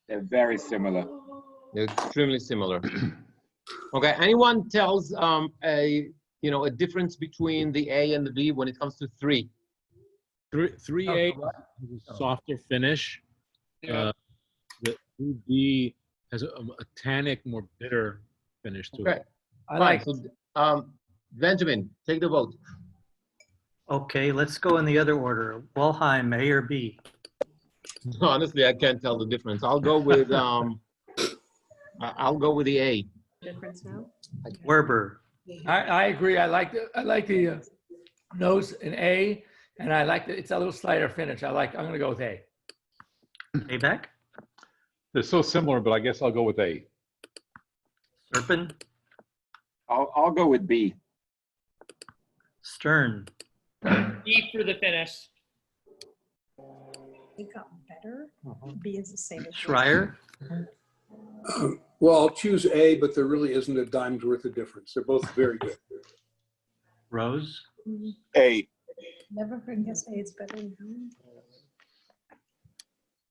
They're very similar. They're extremely similar. Okay, anyone tells a difference between the A and the B when it comes to 3? 3A has a softer finish. Yeah. The 3B has a tannic, more bitter finish to Okay. it. I like. So, Benjamin, take the vote. Okay, let's go in the other order. Walheim, A or B? Honestly, I can't tell the difference. I'll go with the A. Difference now? Werber, I agree. I like the nose in A, and I like it's a little slighter finish. I'm going to go with A. A back? They're so similar, but I guess I'll go with A. Serpent? I'll go with B. Stern? B for the finish. It got better. B is the same as Schreier? Well, I'll choose A, but there really isn't a dime's worth of difference. They're both very good. Rose? A. Never heard guess A is better than B.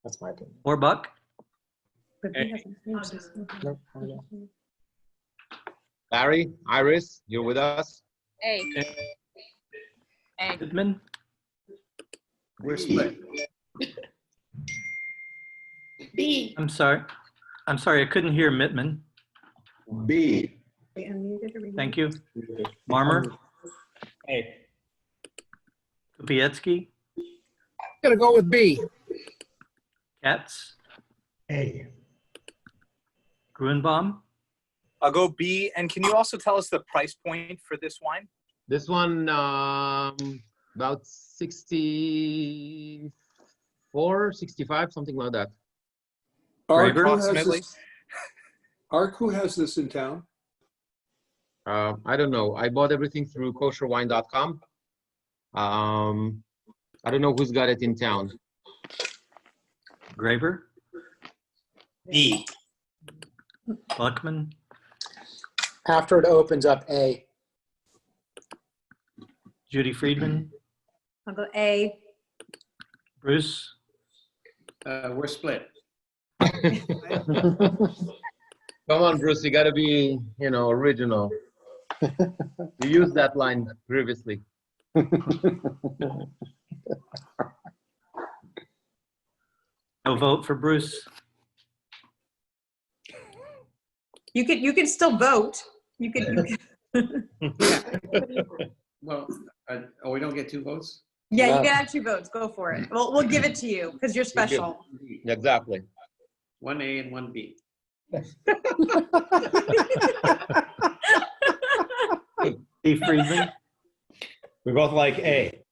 That's my opinion. Or Buck? But B hasn't changed this. Nope. Larry, Iris, you're with us? A. A. Pittman? We're split. B. I'm sorry, I couldn't hear Mittman. B. They unmuted or removed? Thank you. Marmer? A. Kupiecki? Gonna go with B. Katz? A. Gruenbaum? I'll go B. And can you also tell us the price point for this wine? This one, about 64, 65, something like that. Ark, who has Approximately. this, Ark, who has this in town? I don't know. I bought everything through kosherwine.com. I don't know who's got it in town. Graber? B. Buckman? After it opens up, A. Judy Friedman? I'll go A. Bruce? We're split. Come on, Bruce, you got to be, original. You used that line previously. No vote for Bruce? You can still vote. You can. Well, we don't get 2 votes? Yeah, No. you can have 2 votes. Go for it. We'll give it to you because you're special. Exactly. 1 A and 1 B. Steve Friedman? We both like A.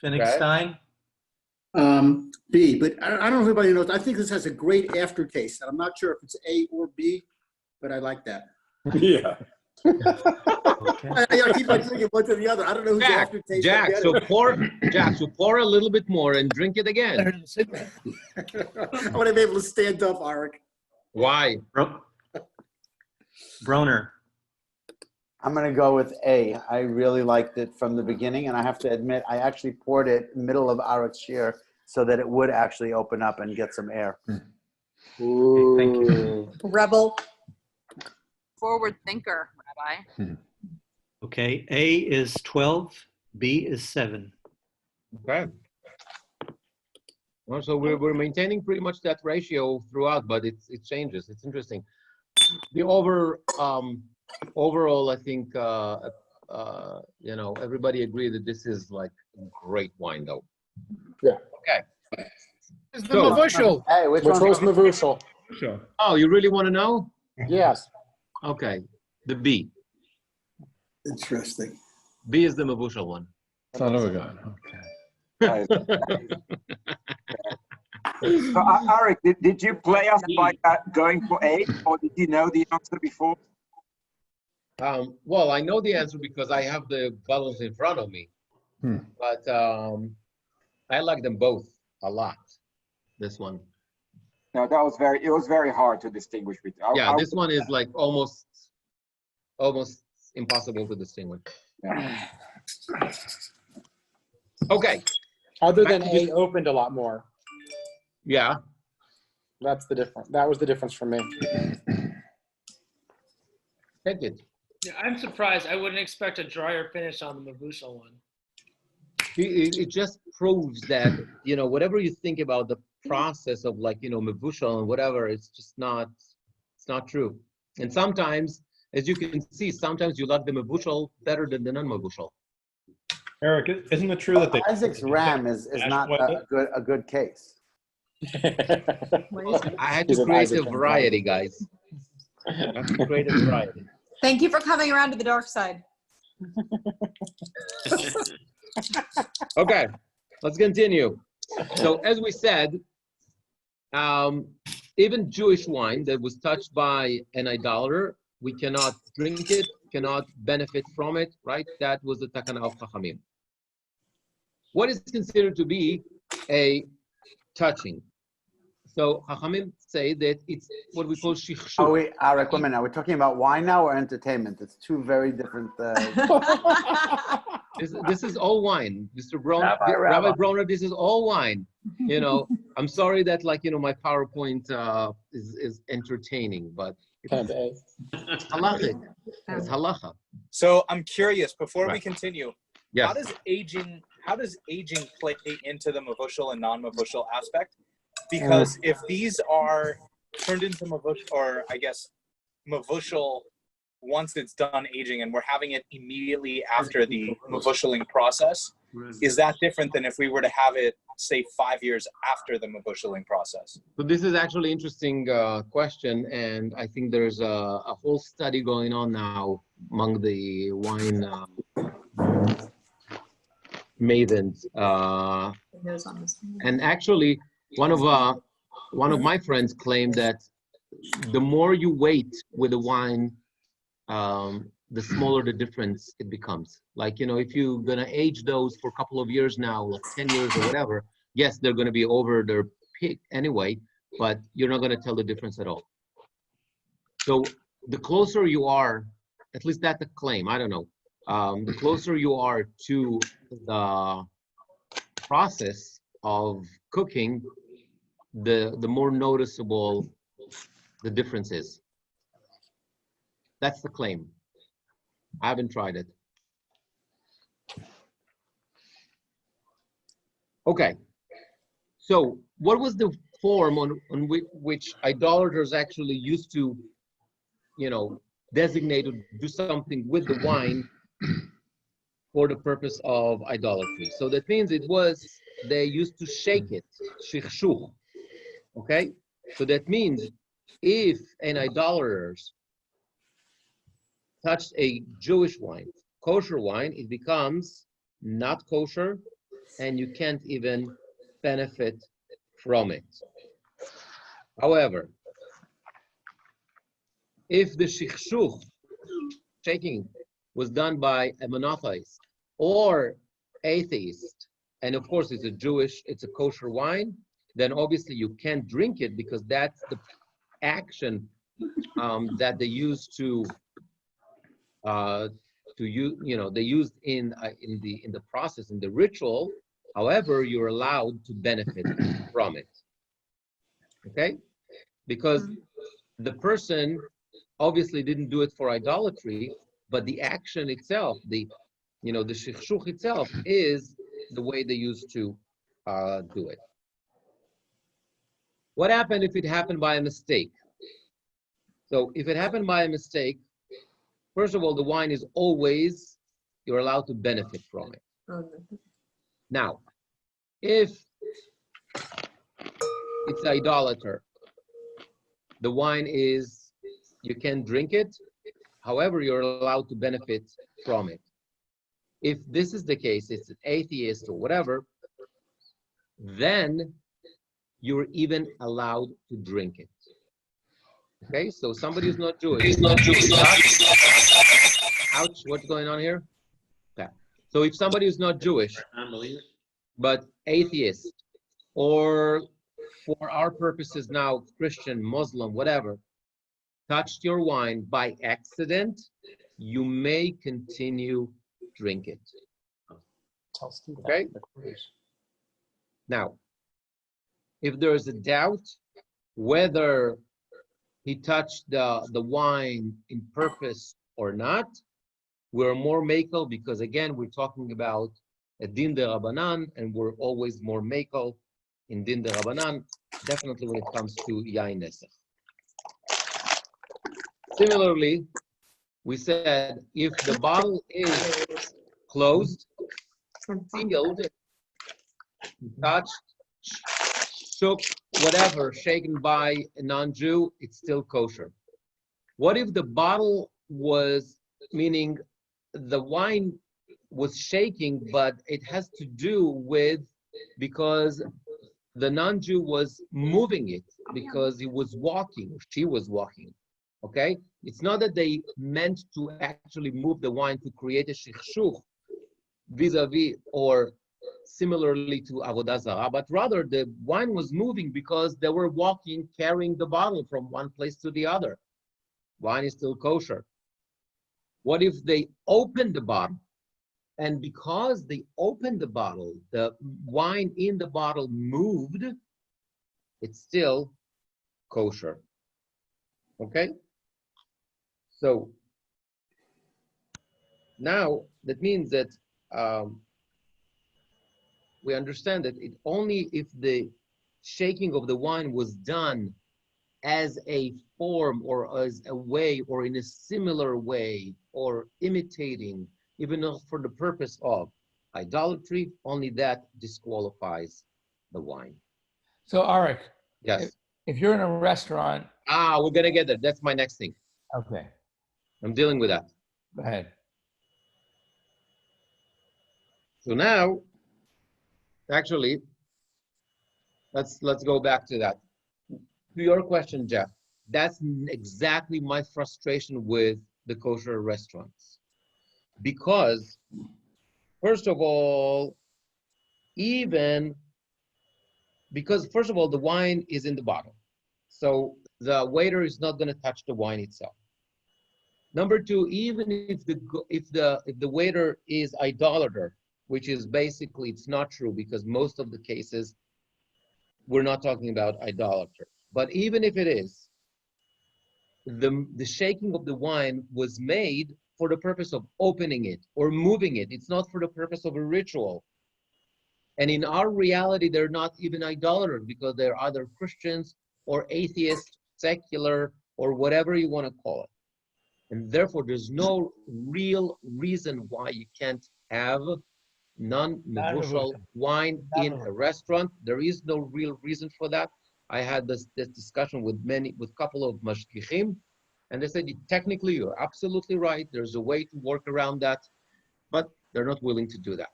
Phoenix-Stein? B, but I don't know if everybody knows. I think this has a great aftertaste. I'm not sure if it's A or B, but I like that. Yeah. Okay. I keep on drinking one to the other. I don't know whose aftertaste. Jack, so pour a little bit more and drink it again. I want to be able to stand up, Arik. Why? Broner? I'm going to go with A. I really liked it from the beginning, and I have to admit, I actually poured it middle of Arik's share so that it would actually open up and get some air. Ooh. Thank you. Rebel. Forward thinker, Rabbi. Okay, A is 12, B is 7. Okay. Well, so we're maintaining pretty much that ratio throughout, but it changes. It's interesting. The overall, I think, everybody agreed that this is like a great wine, though. Yeah. Okay. It's the Mavushal. Hey, which Which one's one's Mavushal? Sure. Oh, you really want to know? Yes. Okay. The B. Interesting. B is the Mavushal one. Son of a gun. Okay. So, Arik, did you play us by going for A, or did you know the answer before? Well, I know the answer because I have the bottles in front of me. But I like them both a lot. This one. No, it was very hard to distinguish between. Yeah, this one is like almost impossible to distinguish. Yeah. Okay. Other than A opened a lot more. Yeah. That's the difference. That was the difference for me. Take it. Yeah, I'm surprised. I wouldn't expect a drier finish on the Mavushal one. It just proves that, whatever you think about the process of Mavushal and whatever, it's not true. And sometimes, as you can see, sometimes you like the Mavushal better than the non-Mavushal. Eric, isn't it true that they Isaac's Ram is not a good case. I had to create a variety, guys. I have to create a variety. Thank you for coming around to the dark side. Okay, let's continue. So as we said, even Jewish wine that was touched by an idolater, we cannot drink it, cannot benefit from it, right? That was the Takana of Chachamim. What is considered to be a touching? So Chachamim say that it's what we call shichshuk. Oh wait, Arik, one minute. Are we talking about wine now or entertainment? It's two very different. This is all wine, Mr. Rabbi Broner. This is all wine. You know, I'm sorry that my PowerPoint is entertaining, but it's halachic. It's halacha. So I'm curious, before we Right. continue, Yes. how does aging play into the mavushal and non-mavushal aspect? Because if these are turned into mavushal, or I guess mavushal once it's done aging, and we're having it immediately after the mavushaling process, is that different than if we were to have it, say, 5 years after the mavushaling process? So this is actually an interesting question, and I think there's a whole study going on now among the wine mavens. And actually, one of my friends claimed that the more you wait with the wine, the smaller the difference it becomes. Like, if you're gonna age those for a couple of years now, like 10 years or whatever, yes, they're gonna be over their peak anyway, but you're not gonna tell the difference at all. So the closer you are, at least that's the claim, I don't know, the closer you are to the process of cooking, the more noticeable the difference is. That's the claim. I haven't tried it. Okay. So what was the form on which idolaters actually used to, designate or do something with the wine for the purpose of idolatry? So that means they used to shake it, shichshuch. Okay? So that means if an idolater touched a Jewish wine, kosher wine, it becomes not kosher, and you can't even benefit from it. However, if the shichshuch, shaking, was done by a monotheist or atheist, and of course it's a kosher wine, then obviously you can't drink it because that's the action that they used they used in the process, in the ritual. However, you're allowed to benefit from it. Okay, because the person obviously didn't do it for idolatry, but the action itself, the shichshuch itself, is the way they used to do it. What happened if it happened by a mistake? So if it happened by a mistake, first of all, the wine is always, you're allowed to benefit from it. Now, if it's idolater, the wine is, you can drink it, however, you're allowed to benefit from it. If this is the case, it's an atheist or whatever, then you're even allowed to drink it. Okay, so somebody who's not Jewish. Ouch, what's going on here? Okay. So if somebody who's not Jewish, but atheist, or for our purposes now, Christian, Muslim, whatever, touched your wine by accident, you may continue drink it. Okay? Now, if there is a doubt whether he touched the wine in purpose or not, we're more makel, because again, we're talking about a din de Rabbanan, and we're always more makel in din de Rabbanan, definitely when it comes to yain nesach. Similarly, we said if the bottle is closed, sealed, touched, shook, whatever, shaken by a non-Jew, it's still kosher. What if the bottle was, meaning the wine was shaking, but it has to do with because the non-Jew was moving it, because he was walking, she was walking. Okay? It's not that they meant to actually move the wine to create a shikshuch vis-a-vis or similarly to Avodah Zarah, but rather the wine was moving because they were walking, carrying the bottle from one place to the other. Wine is still kosher. What if they opened the bottle? And because they opened the bottle, the wine in the bottle moved, it's still kosher. Okay? So now that means that we understand that it only if the shaking of the wine was done as a form or as a way or in a similar way or imitating, even though for the purpose of idolatry, only that disqualifies the wine. So Arik, Yes. if you're in a restaurant. We're gonna get there. That's my next thing. Okay. I'm dealing with that. Go ahead. So now, actually, let's go back to that. To your question, Jeff, that's exactly my frustration with the kosher restaurants. Because, first of all, the wine is in the bottle. So the waiter is not going to touch the wine itself. Number two, even if the waiter is idolater, which is basically, it's not true because most of the cases, we're not talking about idolater. But even if it is, the shaking of the wine was made for the purpose of opening it or moving it. It's not for the purpose of a ritual. And in our reality, they're not even idolaters because they're either Christians or atheists, secular, or whatever you want to call it. And therefore, there's no real reason why you can't have non-mevushal wine in a restaurant. There is no real reason for that. I had this discussion with a couple of mashgichim, and they said, technically, you're absolutely right. There's a way to work around that, but they're not willing to do that.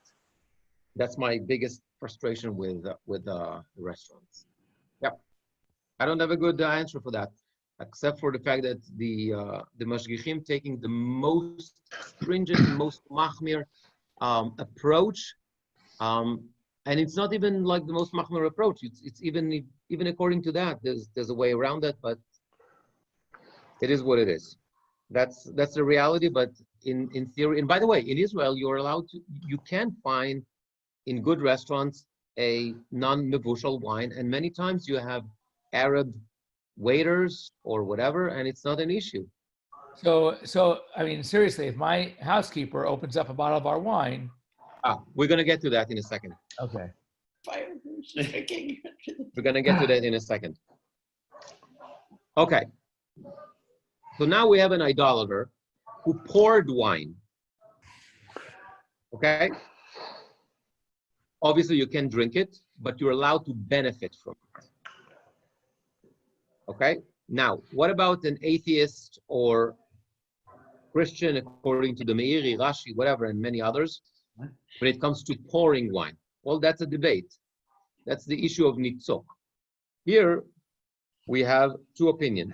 That's my biggest frustration with the restaurants. Yep, I don't have a good answer for that, except for the fact that the mashgichim taking the most stringent, most machmir approach, and it's not even like the most machmir approach. It's even according to that, there's a way around it, but it is what it is. That's the reality. But in theory, and by the way, in Israel, you can find in good restaurants a non-mevushal wine, and many times you have Arab waiters or whatever, and it's not an issue. So I mean, seriously, if my housekeeper opens up a bottle of our wine. We're going to get to that in a second. Okay. We're going to get to that in a second. Okay. So now we have an idolater who poured wine. Okay? Obviously, you can drink it, but you're allowed to benefit from it. Okay? Now, what about an atheist or Christian, according to the Meiri, Rashi, whatever, and many others, when it comes to pouring wine? Well, that's a debate. That's the issue of nitzok. Here, we have two opinions.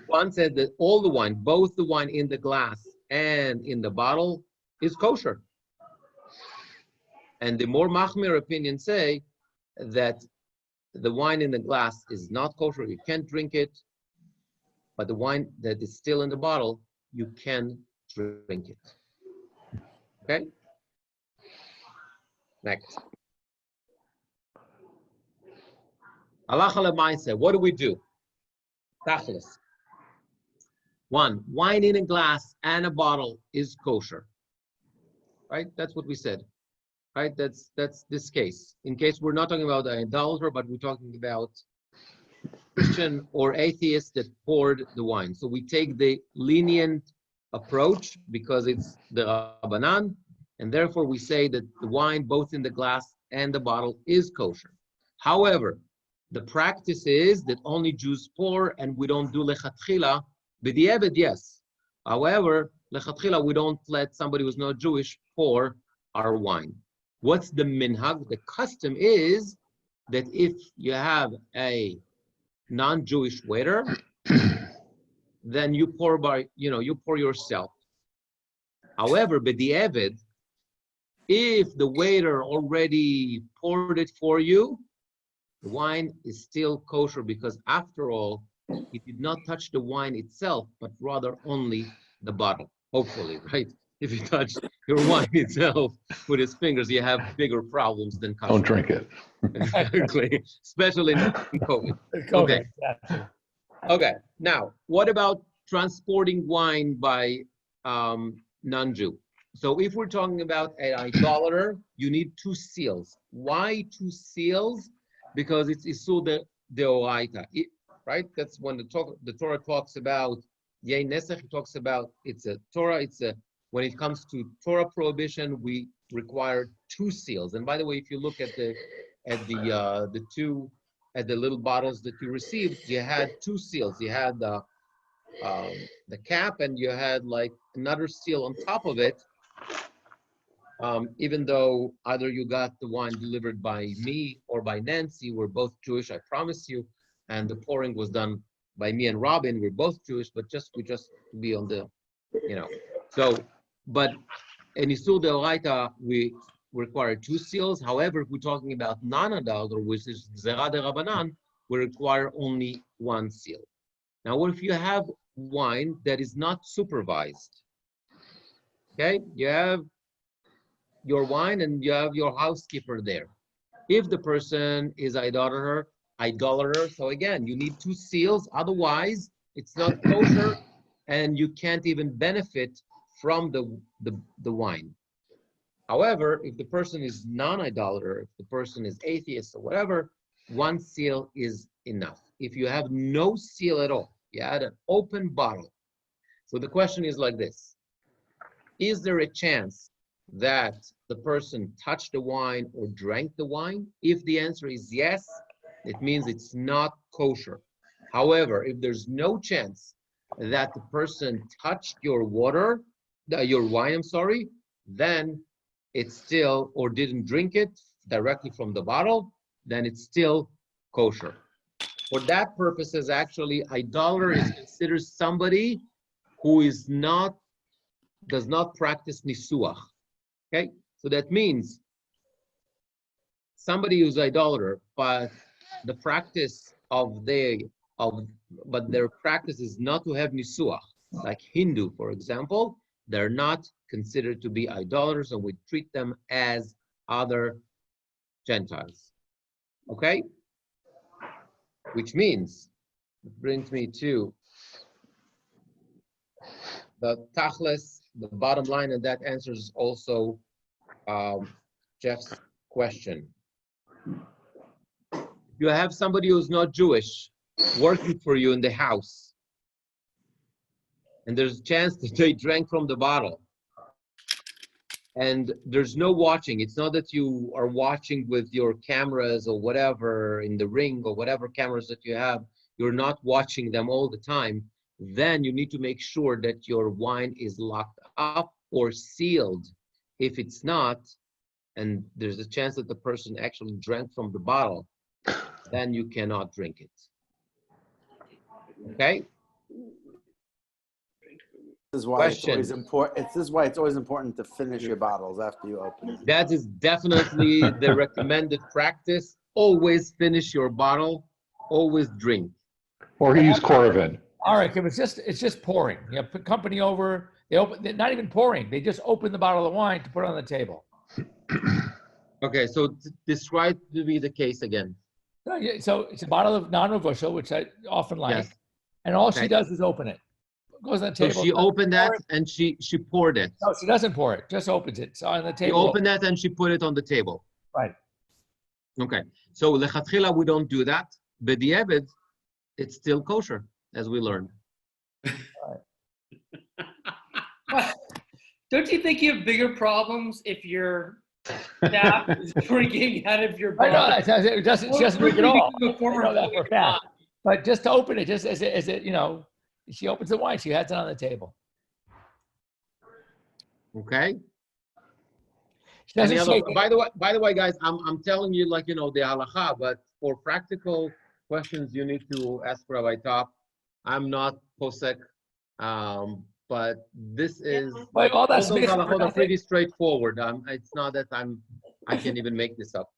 One said that all the wine, both the wine in the glass and in the bottle, is kosher. And the more machmir opinions say that the wine in the glass is not kosher, you can't drink it, but the wine that is still in the bottle, you can drink it. Okay? Next. Halacha l'maaseh, what do we do? Tachlis. One, wine in a glass and a bottle is kosher. Right? That's what we said. Right? That's this case. In case we're not talking about an idolater, but we're talking about Christian or atheist that poured the wine. So we take the lenient approach because it's the Rabbanan, and therefore we say that the wine, both in the glass and the bottle, is kosher. However, the practice is that only Jews pour, and we don't do lechatchila. B'di'evet, yes. However, lechatchila, we don't let somebody who's not Jewish pour our wine. What's the minhag? The custom is that if you have a non-Jewish waiter, then you pour you pour yourself. However, b'di'evid, if the waiter already poured it for you, the wine is still kosher because after all, he did not touch the wine itself, but rather only the bottle, hopefully, right? If you touch your wine itself with his fingers, you have bigger problems than kosher. Don't drink it. Exactly, especially in COVID. Okay. Okay, now, what about transporting wine by non-Jew? So if we're talking about an idolater, you need 2 seals. Why 2 seals? Because it's Isur Deoraita, right? That's when the Torah talks about, Yei Nesach talks about, it's a Torah, when it comes to Torah prohibition, we require 2 seals. And by the way, if you look at the little bottles that you received, you had 2 seals. You had the cap, and you had like another seal on top of it. Even though either you got the wine delivered by me or by Nancy, we're both Jewish, I promise you, and the pouring was done by me and Robin. We're both Jewish, but we just be on the, So, but in Isur Deoraita, we require 2 seals. However, if we're talking about non-adulterer, which is Gzera Derabanan, we require only 1 seal. Now, what if you have wine that is not supervised? Okay, you have your wine and you have your housekeeper there. If the person is idolater, so again, you need 2 seals, otherwise it's not kosher and you can't even benefit from the wine. However, if the person is non-idolater, if the person is atheist or whatever, 1 seal is enough. If you have no seal at all, you had an open bottle. So the question is like this: is there a chance that the person touched the wine or drank the wine? If the answer is yes, it means it's not kosher. However, if there's no chance that the person touched your wine, then it's still, or didn't drink it directly from the bottle, then it's still kosher. For that purposes, actually, idolater is considered somebody who does not practice nisuach. Okay, so that means somebody who's idolater, but the practice but their practice is not to have nisuach, like Hindu, for example, they're not considered to be idolaters, and we treat them as other Gentiles. Okay, which means, it brings me to the tachlis, the bottom line, and that answers also Jeff's question. You have somebody who's not Jewish working for you in the house, and there's a chance that they drank from the bottle, and there's no watching. It's not that you are watching with your cameras or whatever in the ring or whatever cameras that you have. You're not watching them all the time. Then you need to make sure that your wine is locked up or sealed. If it's not, and there's a chance that the person actually drank from the bottle, then you cannot drink it. Okay? This is why it's always important. This is why it's always important to finish your bottles after you open it. That is definitely the recommended practice. Always finish your bottle. Always drink. Or use Coravin. All right, it's just pouring. You know, put company over. They're not even pouring. They just open the bottle of wine to put it on the table. Okay, so describe to me the case again. So it's a bottle of non-revushal, which I often like, yes. And all she does is open it. Goes on the table. So she opened that and she poured it. No, she doesn't pour it. Just opens it. So on the table. She opened that and she put it on the table. Right. Okay. So lechatchila we don't do that. B'di'evid, it's still kosher, as we learned. Don't you think you have bigger problems if your staff is drinking out of your bottle? I know, she doesn't drink at all. I know that for a fact. But just to open it, just as it, she opens the wine, she has it on the table. Okay. Any Doesn't other, shake it. by the way, guys, I'm telling you, like, you know, the halacha, but for practical questions, you need to ask Rabbi Top. I'm not posek, but this is But all that all those space for halachot are nothing. pretty straightforward. It's not that I can even make this up.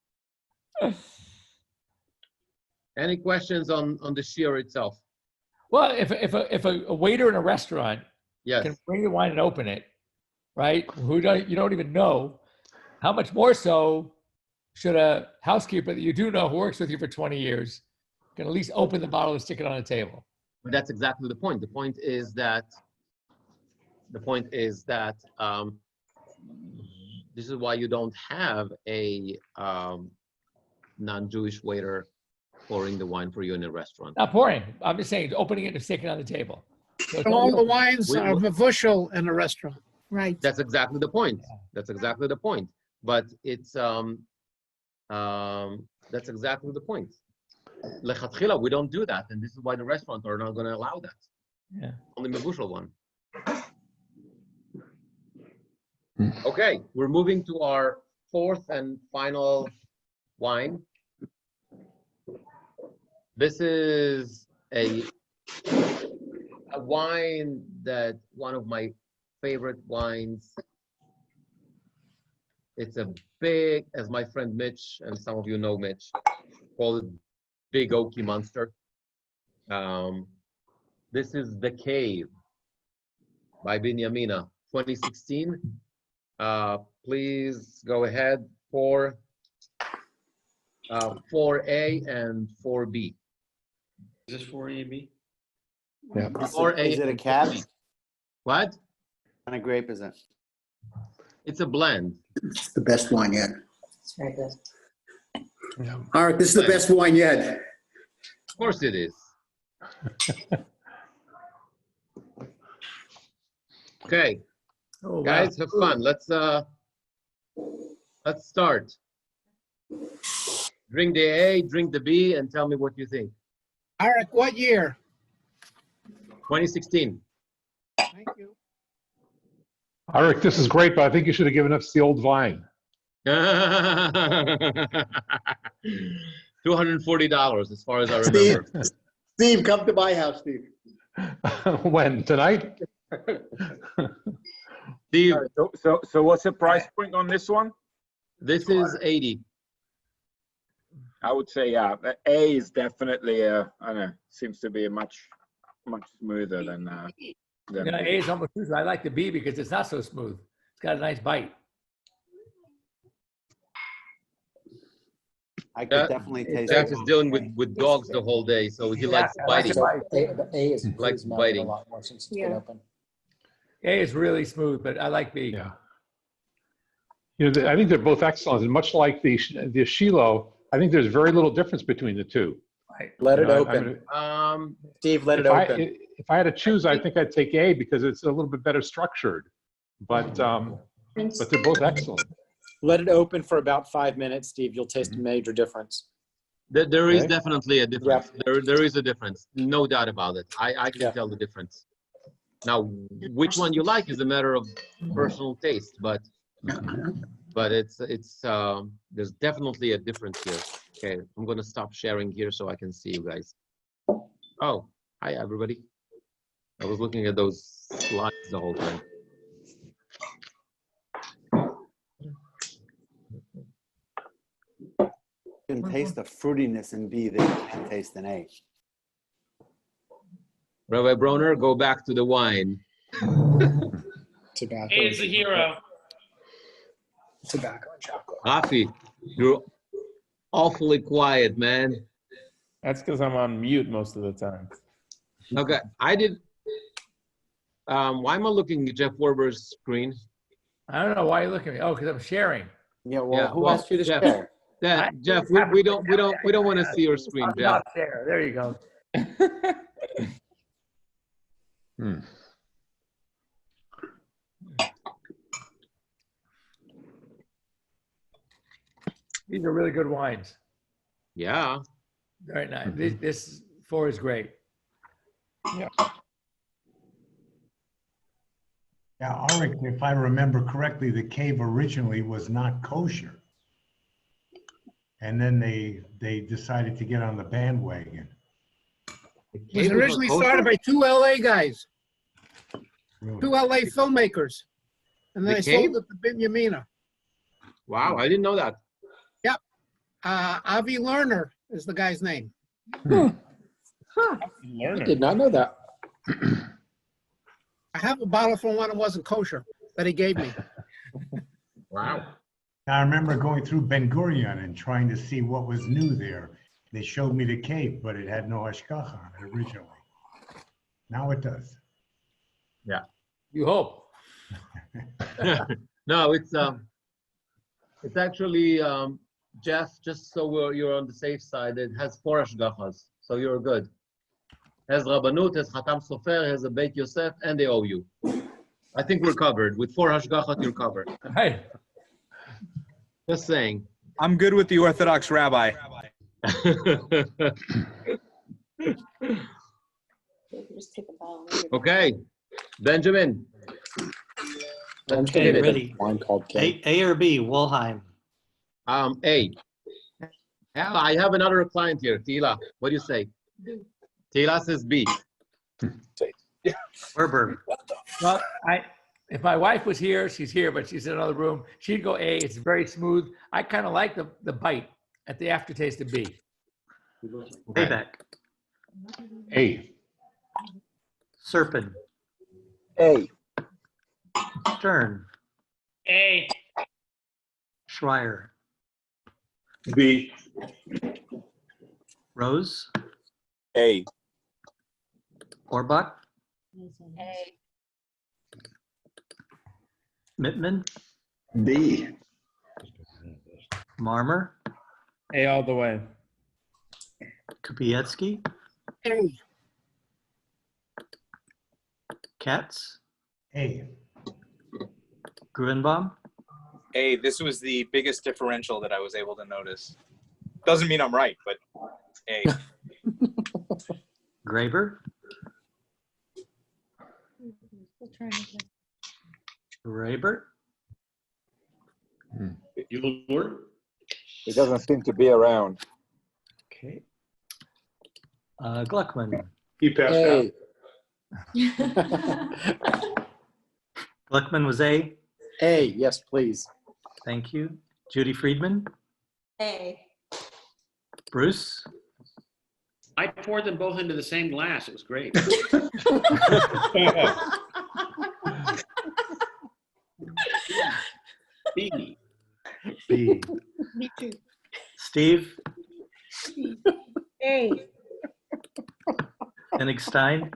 Any questions on the shiur itself? Well, if a waiter in a restaurant Yes. can bring the wine and open it, right? You don't even know. How much more so should a housekeeper that you do know who works with you for 20 years can at least open the bottle and stick it on the table? But that's exactly the point. The point is that this is why you don't have a non-Jewish waiter pouring the wine for you in a restaurant. Not pouring. I'm just saying opening it and sticking it on the table. So it's All only the open. wines are mavushal in a restaurant. Right. That's exactly the point. That's exactly the point. But it's that's exactly the point. Lechatchila, we don't do that, and this is why the restaurants are not going to allow that. Yeah. Only mavushal one. Okay, we're moving to our fourth and final wine. This is a wine that one of my favorite wines. It's a big, as my friend Mitch, and some of you know Mitch, call it big oaky monster. This is The Cave by Binyamina, 2016. Please go ahead for 4A and 4B. Is this 4A, B? Yeah. 4A. Is it a and cab? 4B. What? What kind of grape is it? It's a blend. It's the best wine yet. It's very good. All right, this is the best wine yet. Of course it is. Okay, Oh, wow. guys, have fun. Let's start. Drink the A, drink the B, and tell me what you think. Eric, what year? 2016. Thank you. Eric, this is great, but I think you should have given us the old vine. $240, as far as I remember. Steve, come to my house, Steve. When? Tonight? Steve, So what's the price point on this one? this is 80. I would say, yeah, A is definitely I don't know, seems to be much smoother than Yeah, A is almost smooth. I like the B because it's not so smooth. It's got a nice bite. I could definitely taste Jeff it. is dealing with dogs the whole day, so he likes biting. The A is Likes melted biting. a lot more since it's been open. A is really smooth, but I like B. Yeah. You know, I think they're both excellent, and much like the Shiloh, I think there's very little difference between the two. Right. Let it You know, open. Steve, let it if open. if I had to choose, I think I'd take A because it's a little bit better structured. But they're both excellent. Let it open for about 5 minutes, Steve. You'll taste a major difference. There is Okay. definitely a difference. There is a difference, no doubt about it. I can tell the difference. Now, which one you like is a matter of personal taste, but it's there's definitely a difference here. Okay, I'm gonna stop sharing here so I can see you guys. Oh, hi everybody. I was looking at those slides the whole time. You can taste the fruitiness in B that you can't taste in A. Rabbi Broner, go back to the wine. Tobacco. A is the hero. Tobacco and chocolate. Rafi, you're awfully quiet, man. That's because I'm on mute most of the time. Okay, I did. Why am I looking at Jeff Werber's screen? I don't know why you're looking at me. Oh, because I'm sharing. Yeah, well, who well, asked you to Jeff, share? Jeff, we don't want to see your screen, I'm Jeff. not share. There you go. These are really good wines. Yeah. Very nice. This 4 is great. Yeah. Yeah, Arik, if I remember correctly, the cave originally was not kosher. And then they decided to get on the bandwagon. It was originally started by two LA guys, Really? two LA filmmakers. And then The they sold cave? it to Binyamina. Wow, I didn't know that. Yep. Avi Lerner is the guy's name. I Learner. did not know that. I have a bottle from when it wasn't kosher that he gave me. Wow. I remember going through Ben Gurion and trying to see what was new there. They showed me the cave, but it had no hashgacha on it originally. Now it does. Yeah. You hope. No, it's actually Jeff. Just so you're on the safe side, it has 4 hashgachas, so you're good. Has Rabbanut, has Chatam Sofer, has a Beit Yosef, and they owe you. I think we're covered. With 4 hashgachas, you're covered. Hey. Just saying. I'm good with the Orthodox rabbi. Okay, Benjamin. Okay, ready. Wine called K. A or B, Wolheim. A. Yeah, I have another client here, Tila. What do you say? Tila says B. Werber. Well, if my wife was here, she's here, but she's in another room, she'd go A. It's very smooth. I kind of like the bite at the aftertaste of B. Payback. A. Serpent. A. Stern. A. Schreier. B. Rose. A. Orbach. A. Mittman. B. Marmer. A all the way. Kupiecki. A. Katz. A. Gruenbaum. A, this was the biggest differential that I was able to notice. Doesn't mean I'm right, but A. Graber. Rabert. Euler. It doesn't seem to be around. Okay. Gluckman. He passed A. Gluckman was A. A, yes, please. Thank you. Judy Friedman. A. Bruce. I poured them both into the same glass. It was great. B. B. Me too. Steve. A. Hennig-Stein.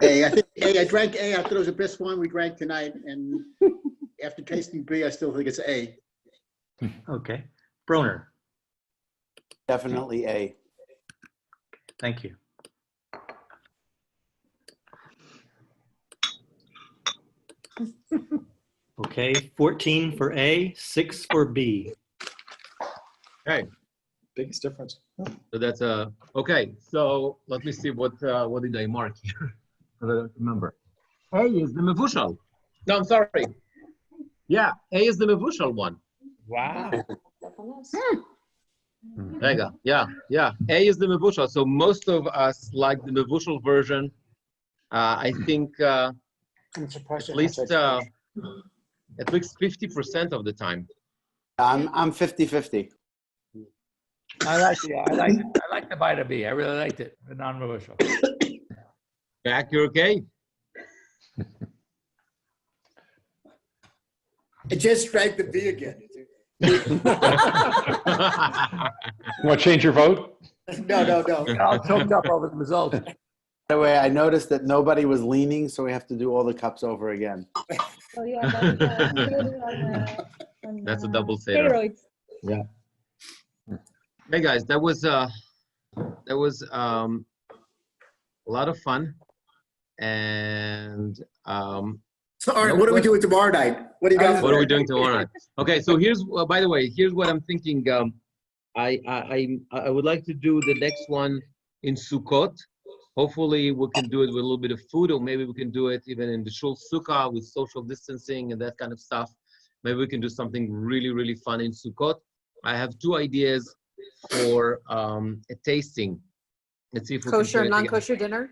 A, I think A, I drank A. I thought it was the best wine we drank tonight. And after tasting B, I still think it's A. Okay. Broner. Definitely A. Thank you. Okay, 14 for A, 6 for B. Okay. Biggest difference. So that's okay. So let me see what did I mark here? I don't remember. A is the mevushal. No, I'm sorry. Yeah, A is the mevushal one. Wow. Rega. Yeah. A is the mevushal. So most of us like the mevushal version. I think I'm surprised at least 50% of the time. I'm 50-50. I like the bite of B. I really liked it, the non-reversible. Jack, you're okay? I just drank the B again. You want to change your vote? No. All choked up over the result. By the way, I noticed that nobody was leaning, so we have to do all the cups over again. Oh, yeah, That's a double Seder. steroids. Yeah. Hey guys, that was a lot of fun, and So, all right, what are we doing tomorrow night? What do you got? what are we doing tomorrow night? Okay, so here's by the way, here's what I'm thinking. I would like to do the next one in Sukkot, Hopefully we can do it with a little bit of food, or maybe we can do it even in the shul sukkah with social distancing and that kind of stuff. Maybe we can do something really, really fun in Sukkot. I have 2 ideas for a tasting. Let's see if we Kosher, can non-kosher dinner?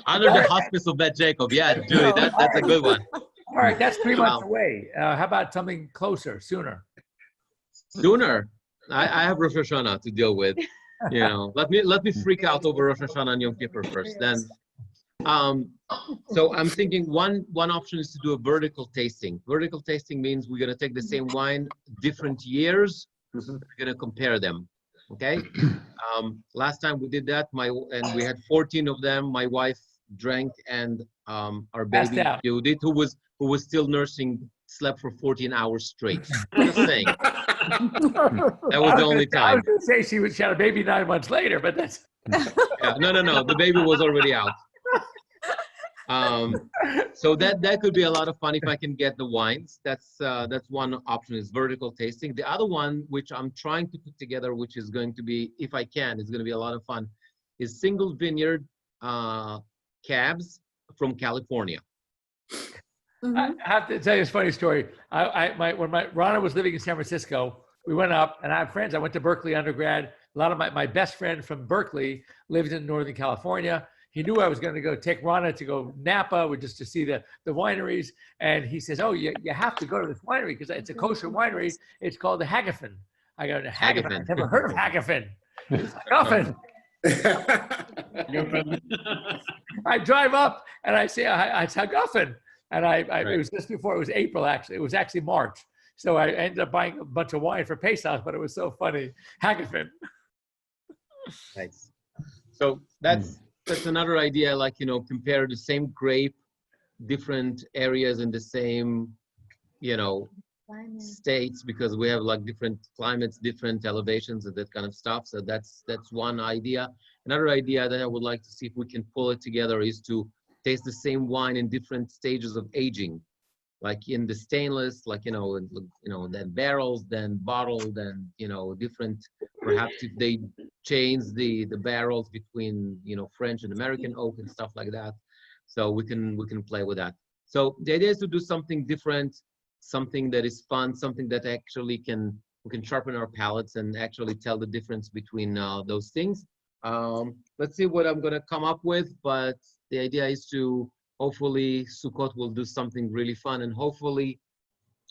under the hospice of Bet Jacob. Yeah, Julie, that's a good one. All right, that's 3 months away. How about something closer, sooner? Sooner. I have Rosh Hashanah to deal with. You know, let me freak out over Rosh Hashanah and Yom Kippur first. Then, so I'm thinking one option is to do a vertical tasting. Vertical tasting means we're gonna take the same wine, different years. We're gonna compare them. Okay. Last time we did that, and we had 14 of them. My wife drank, and our baby Judith, who was still nursing, slept for 14 hours straight. Just saying. That was the only time. I was going to say she had a baby 9 months later, but that's. Yeah, no. The baby was already out. So that could be a lot of fun if I can get the wines. That's one option, is vertical tasting. The other one, which I'm trying to put together, which is going to be, if I can, it's going to be a lot of fun, is single vineyard cabs from California. I have to tell you a funny story. When Rana was living in San Francisco, we went up, and I have friends. I went to Berkeley undergrad. A lot of my best friend from Berkeley lived in Northern California. He knew I was going to go take Rana to go Napa, just to see the wineries. And he says, "Oh, you have to go to this winery because it's a kosher winery. It's called the Hagafen." I go, Hagafen? I've never heard of Hagafen. It's Hagafen. I drive up and I say, it's Hagafen. And it was just before, it was April, actually. It was actually March. So I ended up buying a bunch of wine for Pesach, but it was so funny. Hagafen. Nice. So that's another idea, like, compare the same grape, different areas in the same, states, because we have like different climates, different elevations and that kind of stuff. So that's one idea. Another idea that I would like to see if we can pull it together is to taste the same wine in different stages of aging, like in the stainless, like, then barrels, then bottle, then, different, perhaps if they change the barrels between, French and American oak and stuff like that. So we can play with that. So the idea is to do something different, something that is fun, something that actually we can sharpen our palates and actually tell the difference between those things. Let's see what I'm going to come up with, but the idea is to hopefully Sukkot will do something really fun, and hopefully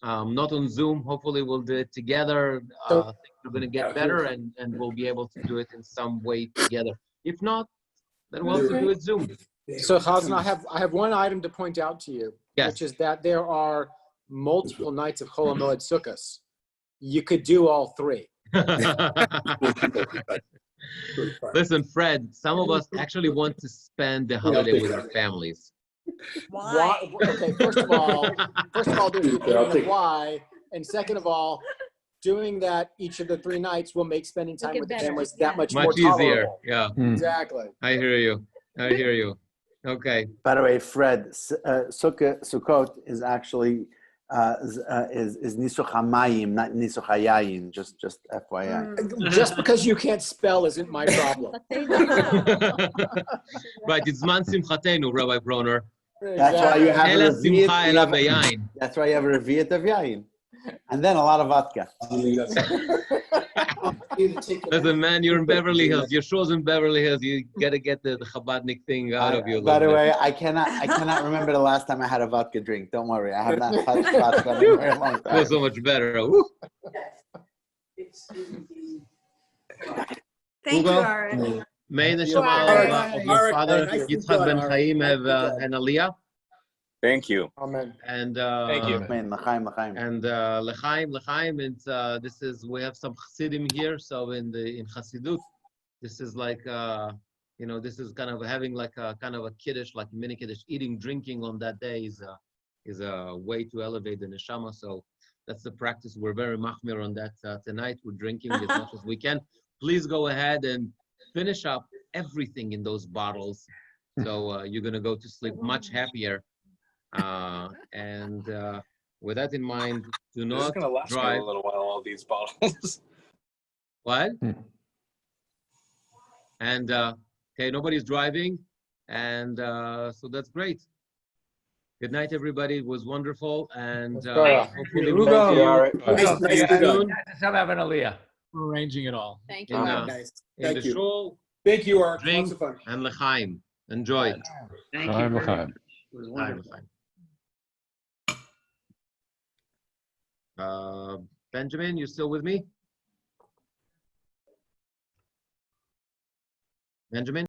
not on Zoom. Hopefully we'll do it together. Things are going to get better, and we'll be able to do it in some way together. If not, then we'll also do it Zoom. So Chazan, I have one item to point out to you, which is that there are multiple nights of Chol HaMoed Sukkos. You could do all 3. Listen, Fred, some of us actually want to spend the holiday with our families. Why? Okay, first of all, there's the why, and second of all, doing that each of the 3 nights will make spending time with the families that much more easier. tolerable. Yeah, exactly. I hear you. Okay. By the way, Fred, Sukkot is actually is Nisuch HaMayim, not Nisuch HaYayin, just FYI. Just because you can't spell isn't my problem. Right, it's Man Simchatenu, Rabbi Broner. That's why you have a revi'at. That's why you have a revi'at of yayin, and then a lot of vodka. Listen, man, you're in Beverly Hills. Your show's in Beverly Hills. You gotta get the Chabadnik thing out of you. By the way, I cannot remember the last time I had a vodka drink. Don't worry, I have not touched vodka in a very long time. Feels so much better. Woo. Thank you, Aaron. May the Shema of your father Yitzchak Ben Chaim have an aliyah. Thank you. Amen. And thank you. Amen. L'chaim. And l'chaim. And this is, we have some chassidim here. So in Chassidut, this is like this is kind of having like a kind of a kiddush, like mini kiddush. Eating, drinking on that day is a way to elevate the neshama. So that's the practice. We're very machmir on that tonight. We're drinking as much as we can. Please go ahead and finish up everything in those bottles. So you're gonna go to sleep much happier. And with that in mind, do not It's going to last drive. me a little while, all these bottles. What? And okay, nobody's driving, and so that's great. Good night, everybody. It was wonderful, and hopefully we'll see you, see you soon. Let's have an aliyah. Arranging it all. Thank In, you. Nice. in Thank the you. shul, Thank you, Art. drink, Lots of fun. and l'chaim. Enjoy. Thank you very much. It was wonderful. Benjamin, you still with me? Benjamin?